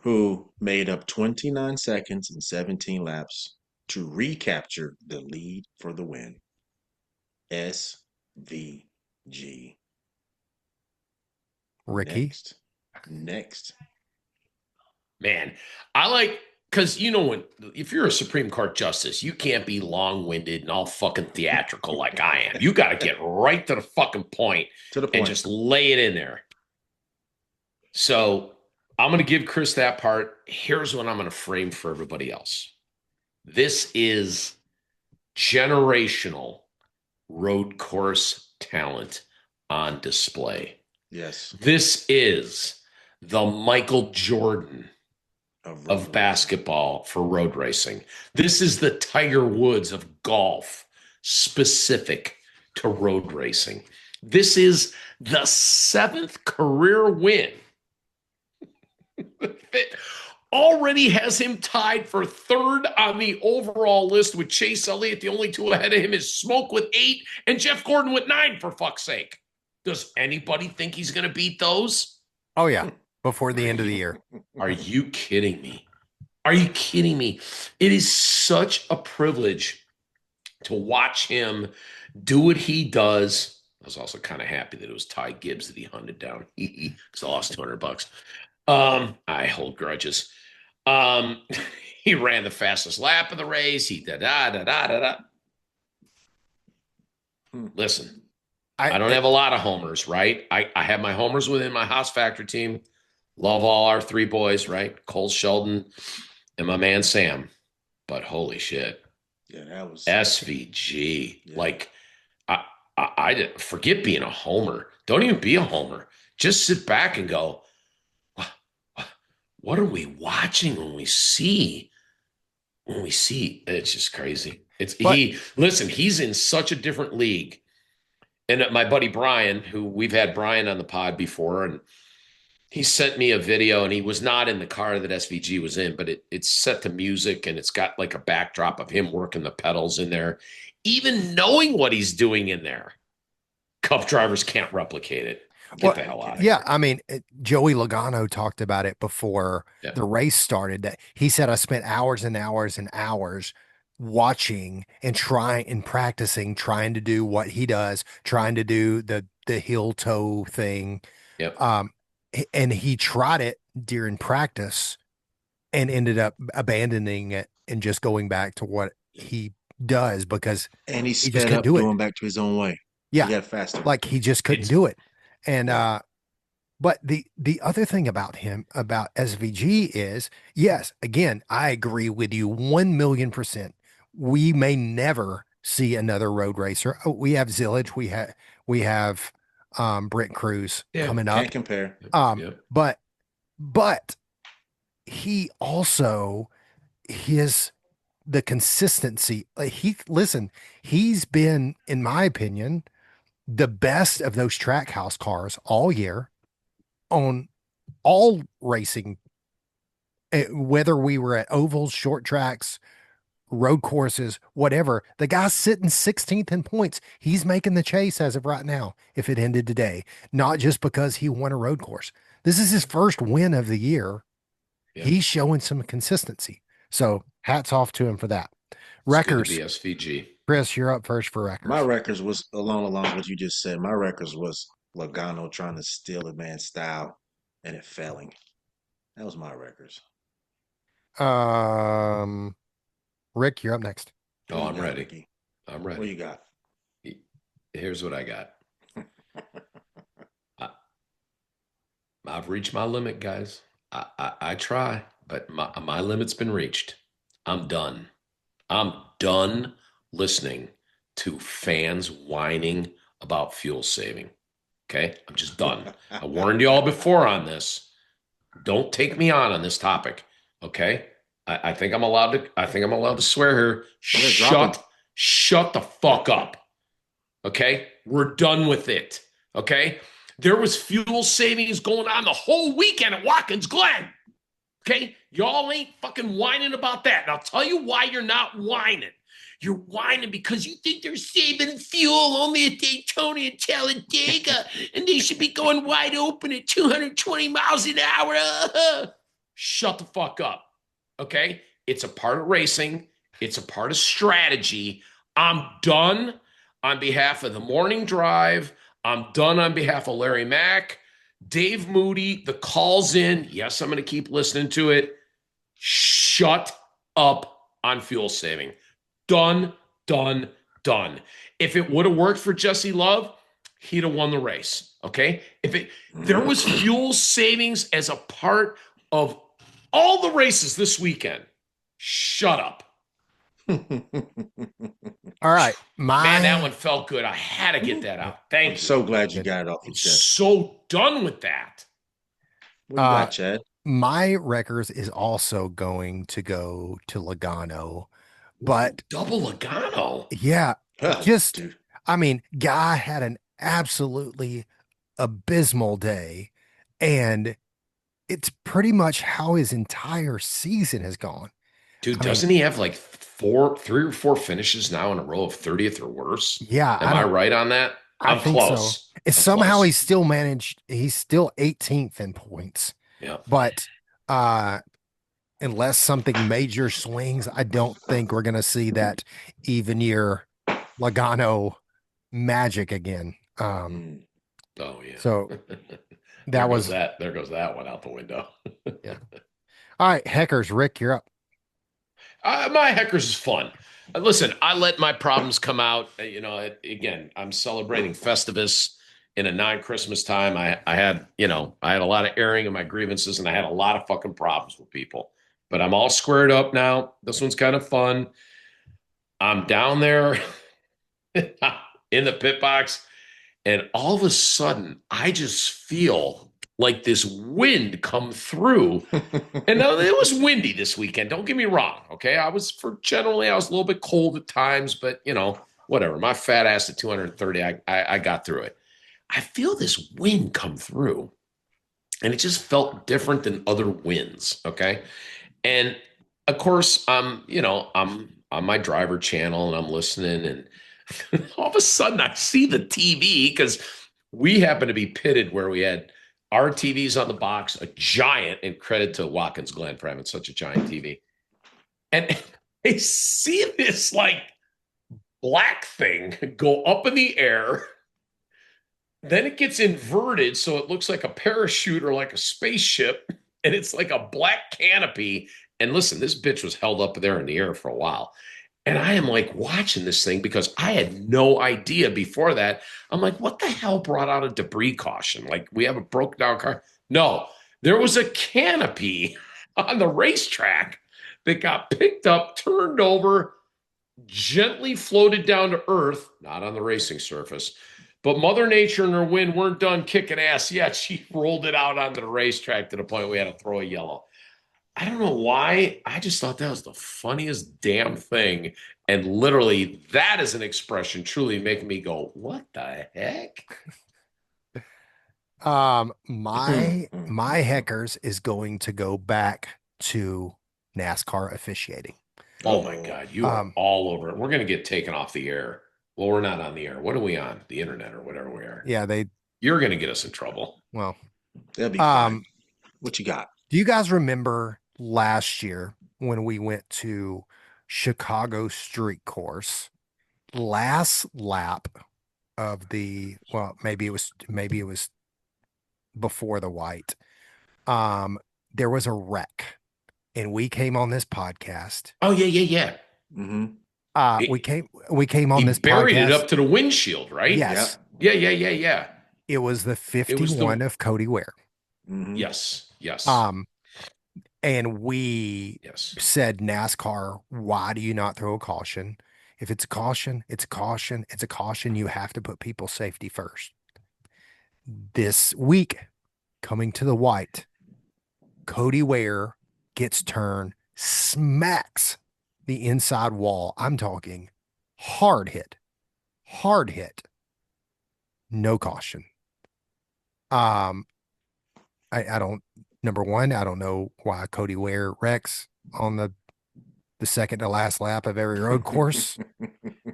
who made up 29 seconds and 17 laps to recapture the lead for the win. SVG. Ricky. Next. Man, because if you're a Supreme Court justice, you can't be long-winded and all fucking theatrical like I am. You got to get right to the fucking point and just lay it in there. So I'm going to give Chris that part. Here's what I'm going to frame for everybody else. This is generational road course talent on display. Yes. This is the Michael Jordan of basketball for road racing. This is the Tiger Woods of golf, specific to road racing. This is the 7th career win that already has him tied for 3rd on the overall list with Chase Elliott. The only 2 ahead of him is Smoke with 8 and Jeff Gordon with 9, for fuck's sake. Does anybody think he's going to beat those? Oh, yeah. Before the end of the year. Are you kidding me? Are you kidding me? It is such a privilege to watch him do what he does. I was also kind of happy that it was Ty Gibbs that he hunted down because I lost $200. I hold grudges. He ran the fastest lap of the race. He da-da-da-da-da-da. Listen, I don't have a lot of homers, right? I have my homers within my Haas Factor team. Love all our 3 boys, right? Cole Sheldon and my man Sam. But holy shit. Yeah, that was SVG. Yeah. Like, I didn't forget being a homer. Don't even be a homer. Just sit back and go, what are we watching when we see? It's just crazy. He's in such a different league. And my buddy Brian, who we've had Brian on the pod before, and he sent me a video, and he was not in the car that SVG was in, but it's set to music, and it's got like a backdrop of him working the pedals in there. Even knowing what he's doing in there, Cup drivers can't replicate it. Get the hell out of here. I mean, Joey Logano talked about it before the race started. That he said, I spent hours and hours and hours watching and trying and practicing, trying to do what he does, trying to do the heel toe thing. Yep. And he tried it during practice and ended up abandoning it and just going back to what he does because he sped up going back to his own way. Yeah. He got faster. Like he just couldn't do it. And but the other thing about him, about SVG is, yes, again, I agree with you 1,000,000%. We may never see another road racer. Oh, we have Zillage, we have Brent Cruz coming up. Can't compare. But he also the consistency. He's been, in my opinion, the best of those Trackhouse cars all year on all racing, whether we were at ovals, short tracks, road courses, whatever. The guy's sitting 16th in points. He's making the chase as of right now, if it ended today, not just because he won a road course. This is his first win of the year. Yeah. He's showing some consistency. So hats off to him for that. Wreckers. SVG. Chris, you're up first for Wreckers. My Wreckers was along the lines of what you just said. My Wreckers was Logano trying to steal a man's style and it failing. That was my Wreckers. Rick, you're up next. Oh, I'm ready. Ricky? I'm ready. What you got? Here's what I got. I've reached my limit, guys. I try, but my limit's been reached. I'm done. I'm done listening to fans whining about fuel saving. Okay? I'm just done. I warned you all before on this. Don't take me on this topic. Okay? I think I'm allowed to swear here. Shut the fuck up. Okay? We're done with it. Okay? There was fuel savings going on the whole weekend at Watkins Glen. Okay? Y'all ain't fucking whining about that. And I'll tell you why you're not whining. You're whining because you think they're saving fuel only at Daytona and Talladega, and they should be going wide open at 220 miles an hour. Shut the fuck up. Okay? It's a part of racing. It's a part of strategy. I'm done on behalf of the morning drive. I'm done on behalf of Larry Mack, Dave Moody, the calls in. Yes, I'm going to keep listening to it. Shut up on fuel saving. Done. If it would have worked for Jesse Love, he'd have won the race. Okay? There was fuel savings as a part of all the races this weekend, shut up. All right. Man, that one felt good. I had to get that out. Thank you. So glad you got it off your chest. So done with that. What you got, Chad? My Wreckers is also going to go to Logano, but double Logano. Yeah. Dude. I mean, guy had an absolutely abysmal day, and it's pretty much how his entire season has gone. Dude, doesn't he have like 3 or 4 finishes now in a row of 30th or worse? Yeah. Am I right on that? I'm think close. So. And somehow he's still 18th in points. Yeah. But unless something major swings, I don't think we're going to see that even year Logano magic again. Oh yeah. So there goes that one out the window. Yeah. All right, Heckers, Rick, you're up. My Heckers is fun. Listen, I let my problems come out. Again, I'm celebrating Festivus in a non-Christmas time. I had a lot of airing of my grievances, and I had a lot of fucking problems with people. But I'm all squared up now. This one's kind of fun. I'm down there in the pit box, and all of a sudden, I just feel like this wind come through. And it was windy this weekend. Don't get me wrong. Okay. I was a little bit cold at times, but whatever. My fat ass at 230, I got through it. I feel this wind come through, and it just felt different than other winds. Okay. And of course, I'm on my driver channel and I'm listening, and all of a sudden I see the TV, because we happen to be pitted where we had our TVs on the box, a giant, and credit to Watkins Glen for having such a giant TV. And I see this like black thing go up in the air. Then it gets inverted, so it looks like a parachute or like a spaceship, and it's like a black canopy. And listen, this bitch was held up there in the air for a while. And I am like watching this thing, because I had no idea before that. I'm like, what the hell brought out a debris caution? Like, we have a broke down car? No, there was a canopy on the racetrack that got picked up, turned over, gently floated down to earth, not on the racing surface. But Mother Nature and her wind weren't done kicking ass yet. She rolled it out onto the racetrack to the point we had to throw a yellow. I don't know why. I just thought that was the funniest damn thing. And literally, that is an expression truly making me go, what the heck? My Heckers is going to go back to NASCAR officiating. Oh my God, you are all over it. We're going to get taken off the air. Well, we're not on the air. What are we on? The internet or whatever we are. Yeah, you're going to get us in trouble. Well, that'll be fine. What you got? Do you guys remember last year when we went to Chicago Street Course? Last lap of maybe it was before the white. There was a wreck, and we came on this podcast. Oh yeah. Mm-hmm. We came on this podcast. Buried it up to the windshield, right? Yes. Yeah. It was the 51 of Cody Ware. Mm-hmm. Yes. And we said, NASCAR, why do you not throw a caution? If it's a caution, it's a caution. It's a caution. You have to put people's safety first. This week, coming to the white, Cody Ware gets turned, smacks the inside wall. I'm talking hard hit. No caution. I don't. Number one, I don't know why Cody Ware wrecks on the second to last lap of every road course.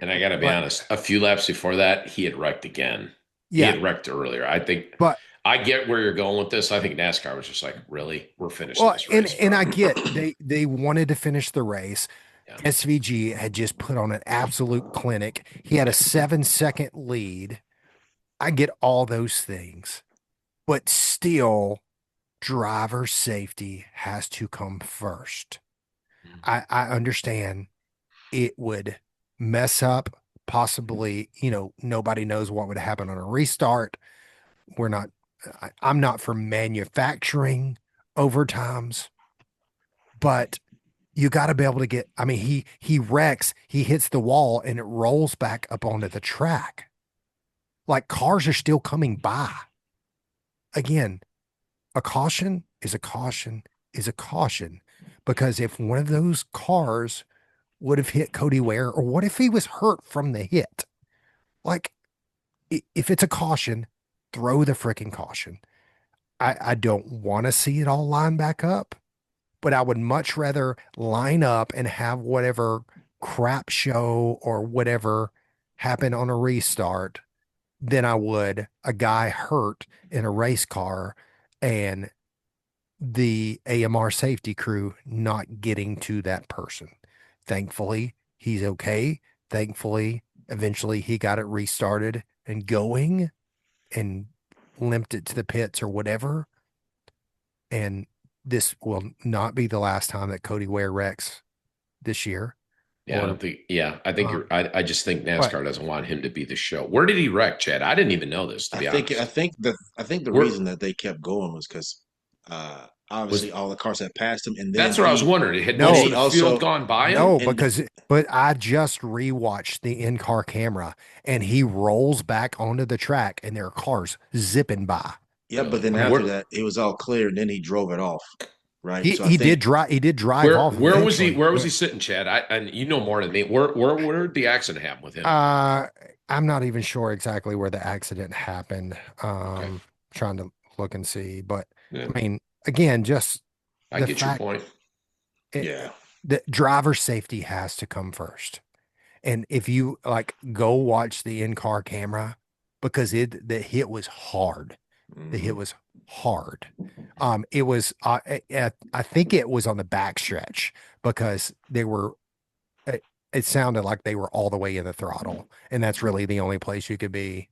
And I got to be honest, a few laps before that, he had wrecked again. Yeah. He had wrecked earlier. I think, but I get where you're going with this. I think NASCAR was just like, really? We're finishing this race. And I get they wanted to finish the race. Yeah. SVG had just put on an absolute clinic. He had a 7-second lead. I get all those things, but still, driver safety has to come first. I understand it would mess up, possibly, nobody knows what would happen on a restart. I'm not for manufacturing overtimes, but you got to be able to get, I mean, he wrecks, he hits the wall and it rolls back up onto the track. Like cars are still coming by. Again, a caution is a caution is a caution, because if one of those cars would have hit Cody Ware, or what if he was hurt from the hit? Like, if it's a caution, throw the freaking caution. I don't want to see it all line back up, but I would much rather line up and have whatever crap show or whatever happen on a restart than I would a guy hurt in a race car and the AMR safety crew not getting to that person. Thankfully, he's okay. Thankfully, eventually he got it restarted and going and limped it to the pits or whatever. And this will not be the last time that Cody Ware wrecks this year. Yeah, I don't think. Yeah, I think you're. I just think NASCAR doesn't want him to be the show. Where did he wreck, Chad? I didn't even know this. To be honest, I think the reason that they kept going was because obviously all the cars had passed him, and then that's what I was wondering. Had most of the field gone by him? No, but I just rewatched the in-car camera, and he rolls back onto the track, and there are cars zipping by. Yeah, but then after that, it was all clear, and then he drove it off. Right. He did drive off. Where was he? Where was he sitting, Chad? And you know more than me. Where did the accident happen with him? I'm not even sure exactly where the accident happened. Trying to look and see, but I mean, again, just I get your point. The driver safety has to come first, and if you go watch the in-car camera, because the hit was hard. The hit was hard. It was, I think it was on the backstretch, because they were, it sounded like they were all the way in the throttle, and that's really the only place you could be.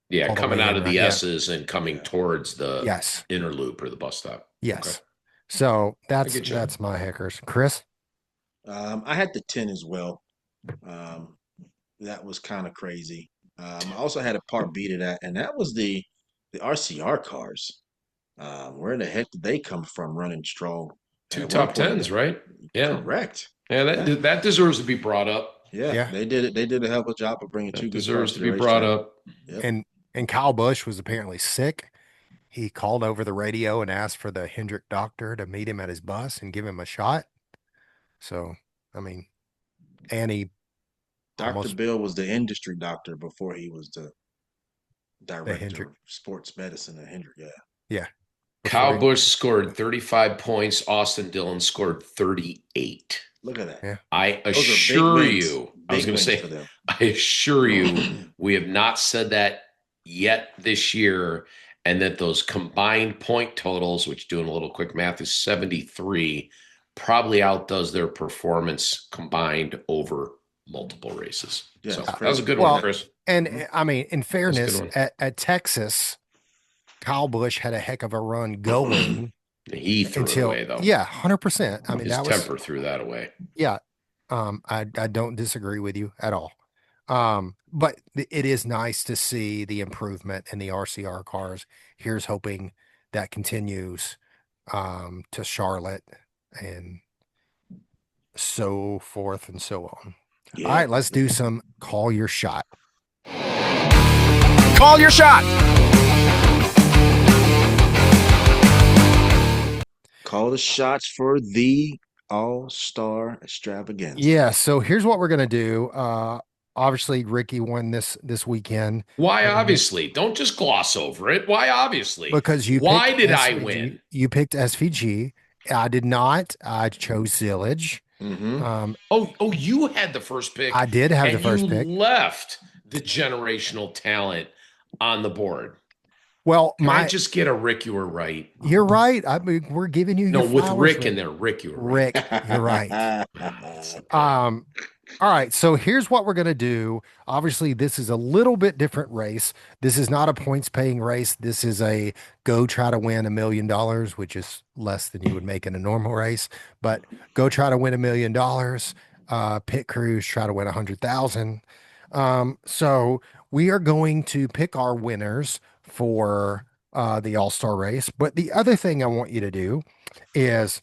Yeah, coming out of the S's and coming towards the inner loop or the bus stop. Yes. Okay. So that's my Heckers. Chris? I had the 10 as well. That was kind of crazy. I also had a part B to that, and that was the RCR cars. Where the heck did they come from running strong? 2 top 10s, right? Yeah. Correct. Yeah, that deserves to be brought up. Yeah. They did it. They did a hell of a job of bringing 2 good deserves to be brought up. Yep. And Kyle Busch was apparently sick. He called over the radio and asked for the Hendrick doctor to meet him at his bus and give him a shot. So, I mean, Dr. Bill was the industry doctor before he was the director of sports medicine at Hendrick. Yeah. Kyle Busch scored 35 points. Austin Dillon scored 38. Look at that. Yeah. I assure you, we have not said that yet this year, and that those combined point totals, which doing a little quick math is 73, probably outdoes their performance combined over multiple races. Yeah, so that was a good one, Chris. And I mean, in fairness, at Texas, Kyle Busch had a heck of a run going. He threw it away, though. Yeah, 100%. I mean, his temper threw that away. Yeah. I don't disagree with you at all. But it is nice to see the improvement in the RCR cars. Here's hoping that continues to Charlotte and so forth and so on. Yeah. All right, let's do some Call Your Shot. Call your shot. Call the shots for the All-Star Extravaganza. Yeah, so here's what we're going to do. Obviously, Ricky won this weekend. Why obviously? Don't just gloss over it. Why obviously? Because why did I win? You picked SVG. I did not. I chose Zillage. Mm-hmm. You had the first pick. I did have the first pick. Left the generational talent on the board. Well, I just get a Rick. You were right. You're right. I mean, we're giving you with Rick in there. Rick, you were right. Rick, you're right. All right. So here's what we're gonna do. Obviously, this is a little bit different race. This is not a points paying race. This is a go try to win $1 million, which is less than you would make in a normal race. But go try to win $1 million. Pit crews try to win 100,000. So we are going to pick our winners for the All-Star race. But the other thing I want you to do is,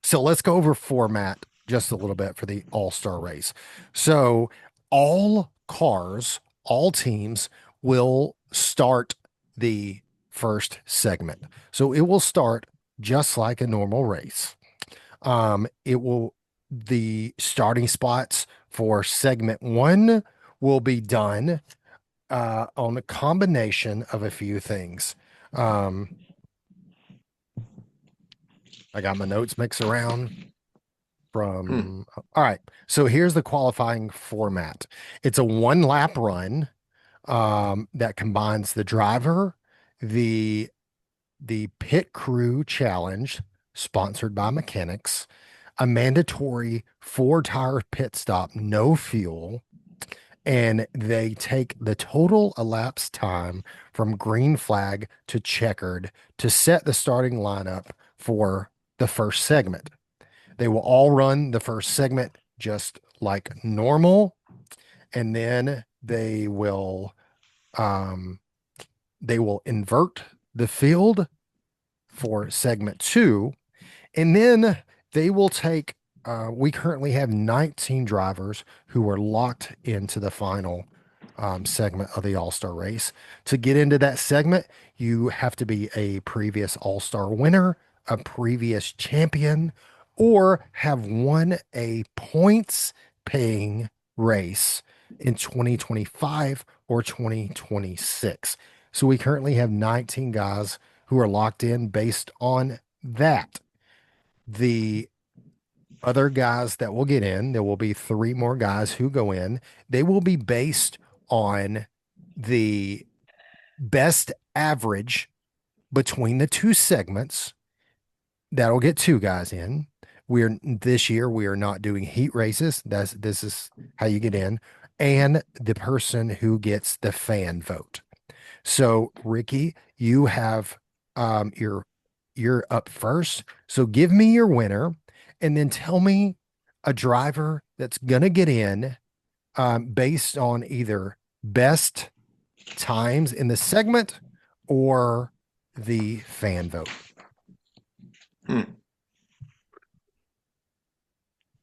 so let's go over format just a little bit for the All-Star race. So all cars, all teams will start the first segment. So it will start just like a normal race. The starting spots for segment 1 will be done on a combination of a few things. I got my notes mixed around from. All right. So here's the qualifying format. It's a 1-lap run that combines the driver, the pit crew challenge sponsored by mechanics, a mandatory 4-tire pit stop, no fuel, and they take the total elapsed time from green flag to checkered to set the starting lineup for the first segment. They will all run the first segment just like normal, and then they will invert the field for segment 2, and then they will take we currently have 19 drivers who are locked into the final segment of the All-Star race. To get into that segment, you have to be a previous All-Star winner, a previous champion, or have won a points paying race in 2025 or 2026. So we currently have 19 guys who are locked in based on that. The other guys that will get in, there will be 3 more guys who go in. They will be based on the best average between the 2 segments. That'll get 2 guys in. This year we are not doing heat races. This is how you get in, and the person who gets the fan vote. So Ricky, you have you're up first. So give me your winner, and then tell me a driver that's gonna get in based on either best times in the segment or the fan vote.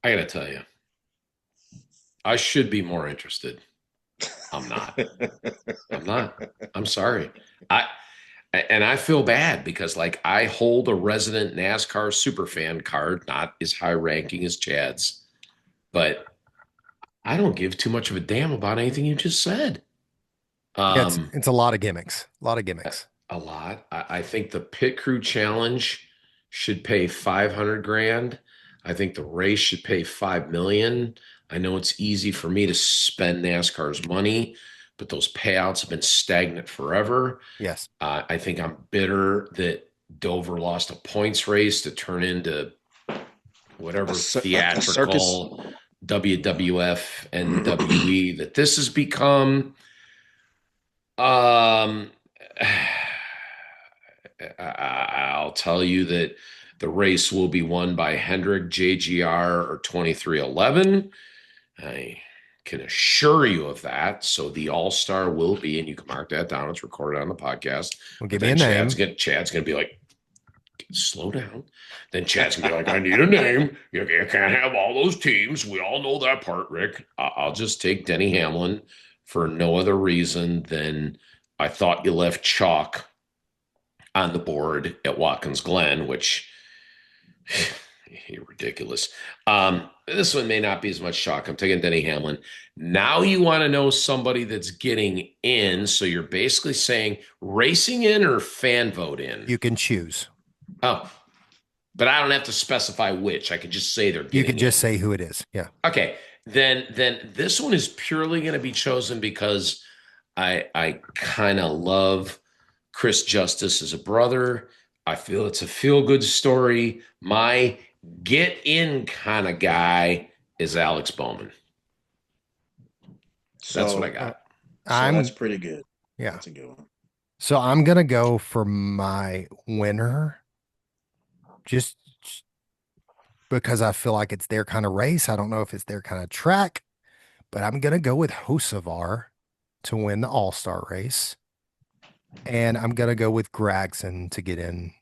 I gotta tell you, I should be more interested. I'm not. I'm sorry. I feel bad because like I hold a resident NASCAR superfan card, not as high ranking as Chad's, but I don't give too much of a damn about anything you just said. It's a lot of gimmicks. A lot. I think the pit crew challenge should pay 500 grand. I think the race should pay 5 million. I know it's easy for me to spend NASCAR's money, but those payouts have been stagnant forever. Yes. I think I'm bitter that Dover lost a points race to turn into whatever theatrical WWF and WE that this has become. I'll tell you that the race will be won by Hendrick, JGR, or 2311. I can assure you of that. So the All-Star will be, and you can mark that down. It's recorded on the podcast. Well, give me a name. Chad's going to be like, slow down. Then Chad's going to be like, I need a name. You can't have all those teams. We all know that part, Rick. I'll just take Denny Hamlin for no other reason than I thought you left chalk on the board at Watkins Glen, which you're ridiculous. This one may not be as much chalk. I'm taking Denny Hamlin. Now you want to know somebody that's getting in. So you're basically saying racing in or fan vote in? You can choose. Oh, but I don't have to specify which. I could just say they're getting You can just say who it is. Yeah. Okay. Then this one is purely going to be chosen because I kind of love Chris Justice as a brother. I feel it's a feel-good story. My get-in kind of guy is Alex Bowman. So that's what I got. That's pretty good. Yeah. That's a good one. So I'm going to go for my winner just because I feel like it's their kind of race. I don't know if it's their kind of track, but I'm going to go with Hocevar to win the All-Star race. And I'm going to go with Gragson to get in.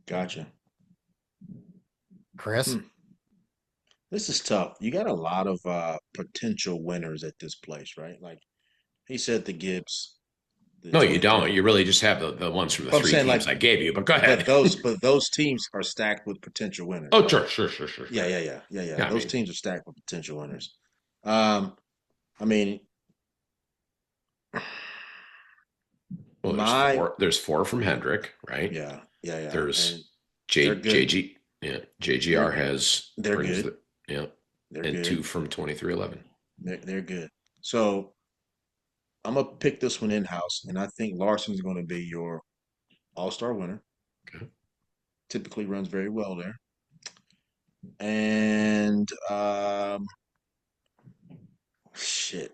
Gotcha. Chris? This is tough. You got a lot of potential winners at this place, right? Like he said, the Gibbs. No, you don't. You really just have the ones from the three teams I gave you. But go ahead. But those teams are stacked with potential winners. Oh, right? sure. Yeah. Those teams are stacked with potential winners. I mean, there's four from Hendrick, right? Yeah. There's JG. Yeah, JGR has. They're good. They're good. 2 from 2311. They're good. So I'm gonna pick this one in house, and I think Larson is going to be your all-star winner. Okay. Typically runs very well there. And shit.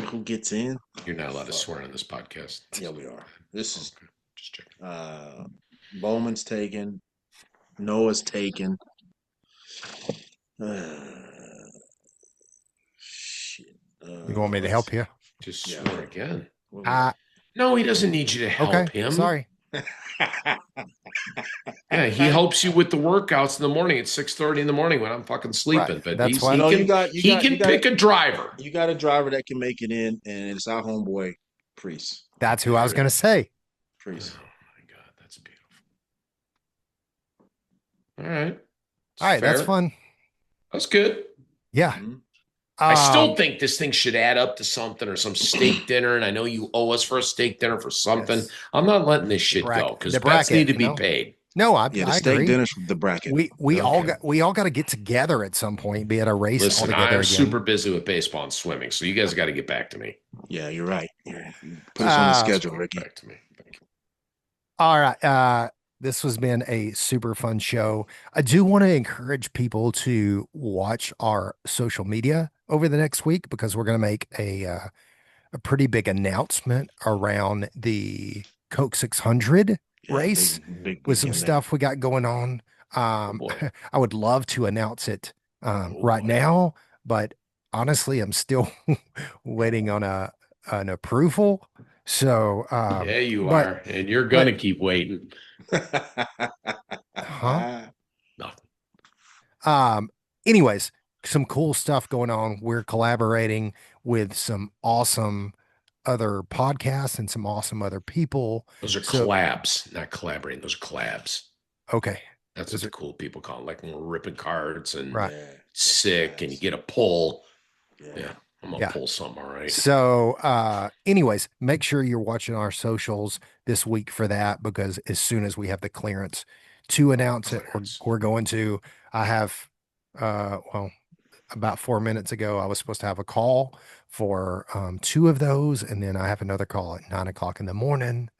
Who gets in? You're not allowed to swear on this podcast. Yeah, we are. This is just checking. Bowman's taken. Noah's taken. Shit. You want me to help you? Just swear again. No, he doesn't need you to help him. Sorry. Yeah, he helps you with the workouts in the morning at 6:30 in the morning when I'm fucking sleeping. Right. But that's why he can pick a driver. You got a driver that can make it in, and it's our homeboy Priest. That's who I was going to say. Priest. Oh my God, that's beautiful. All right. Fair. That's fun. That's good. Yeah. Mm-hmm. I still think this thing should add up to something or some steak dinner. And I know you owe us for a steak dinner for something. Yes. I'm not letting this shit go because bets need to be paid. No, I the steak agree. Dinner's the bracket. We all got to get together at some point, be at a race. Listen, all together I'm super busy with baseball and swimming, so you guys got to get back to me. Yeah, you're right. Put us on the schedule, Ricky. Back to me. Thank you. All right. This has been a super fun show. I do want to encourage people to watch our social media over the next week because we're going to make a pretty big announcement around the Coke 600 race big with some stuff we got going on. I would love to announce it right now, but honestly, I'm still waiting on an approval. So yeah, you are, and you're gonna keep waiting. Nothing. Anyways, some cool stuff going on. We're collaborating with some awesome other podcasts and some awesome other people. Those are collabs, not collaborating. Those are collabs. Okay. That's what the cool people call it. Like when we're ripping cards and sick and you get a pull. Yeah. I'm going to pull something. All right. So, anyways, make sure you're watching our socials this week for that, because as soon as we have the clearance to announce it, we're going to, I have, about 4 minutes ago, I was supposed to have a call for 2 of those. And then I have another call at 9 o'clock in the morning.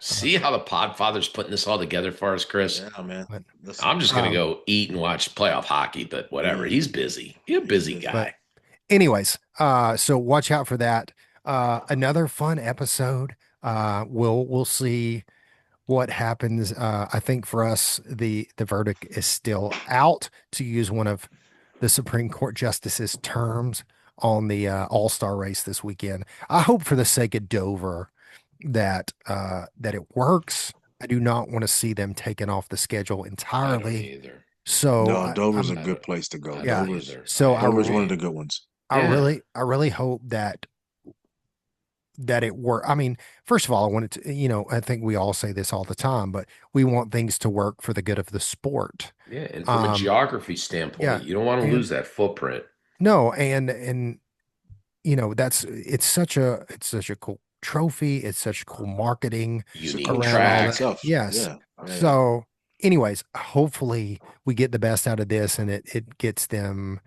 See how the Podfather's putting this all together for us, Chris? Yeah, man. Listen, I'm just going to go eat and watch playoff hockey, but whatever. He's busy. He's a busy guy. But anyways, so watch out for that. Another fun episode. We'll see what happens. I think for us, the verdict is still out, to use one of the Supreme Court justice's terms, on the All-Star race this weekend. I hope for the sake of Dover that it works. I do not want to see them taken off the schedule entirely. I don't either. So no, Dover's a good place to go. Yeah. Dover's one of the good ones. I really hope that it work. I mean, first of all, I want it to, I think we all say this all the time, but we want things to work for the good of the sport. Yeah. And from a geography standpoint, you don't want to lose that footprint. No. And it's such a cool trophy. It's such cool marketing. Unique around track. Yes. Yeah. So anyways, hopefully we get the best out of this, and it gets them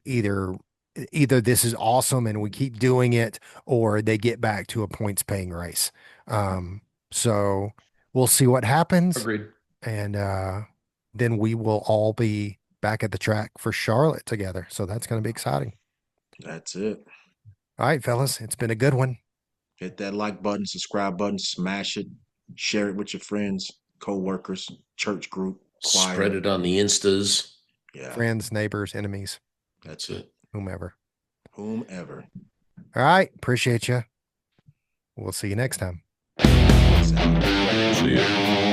either this is awesome and we keep doing it, or they get back to a points paying race. So we'll see what happens. Agreed. And then we will all be back at the track for Charlotte together. So that's going to be exciting. That's it. All right, fellas, it's been a good one. Hit that like button, subscribe button, smash it, share it with your friends, co-workers, church group, choir. Spread it on the Instas. Yeah. Friends, neighbors, enemies. That's it. Whomever. All All right. Appreciate you. We'll see you next time. See you.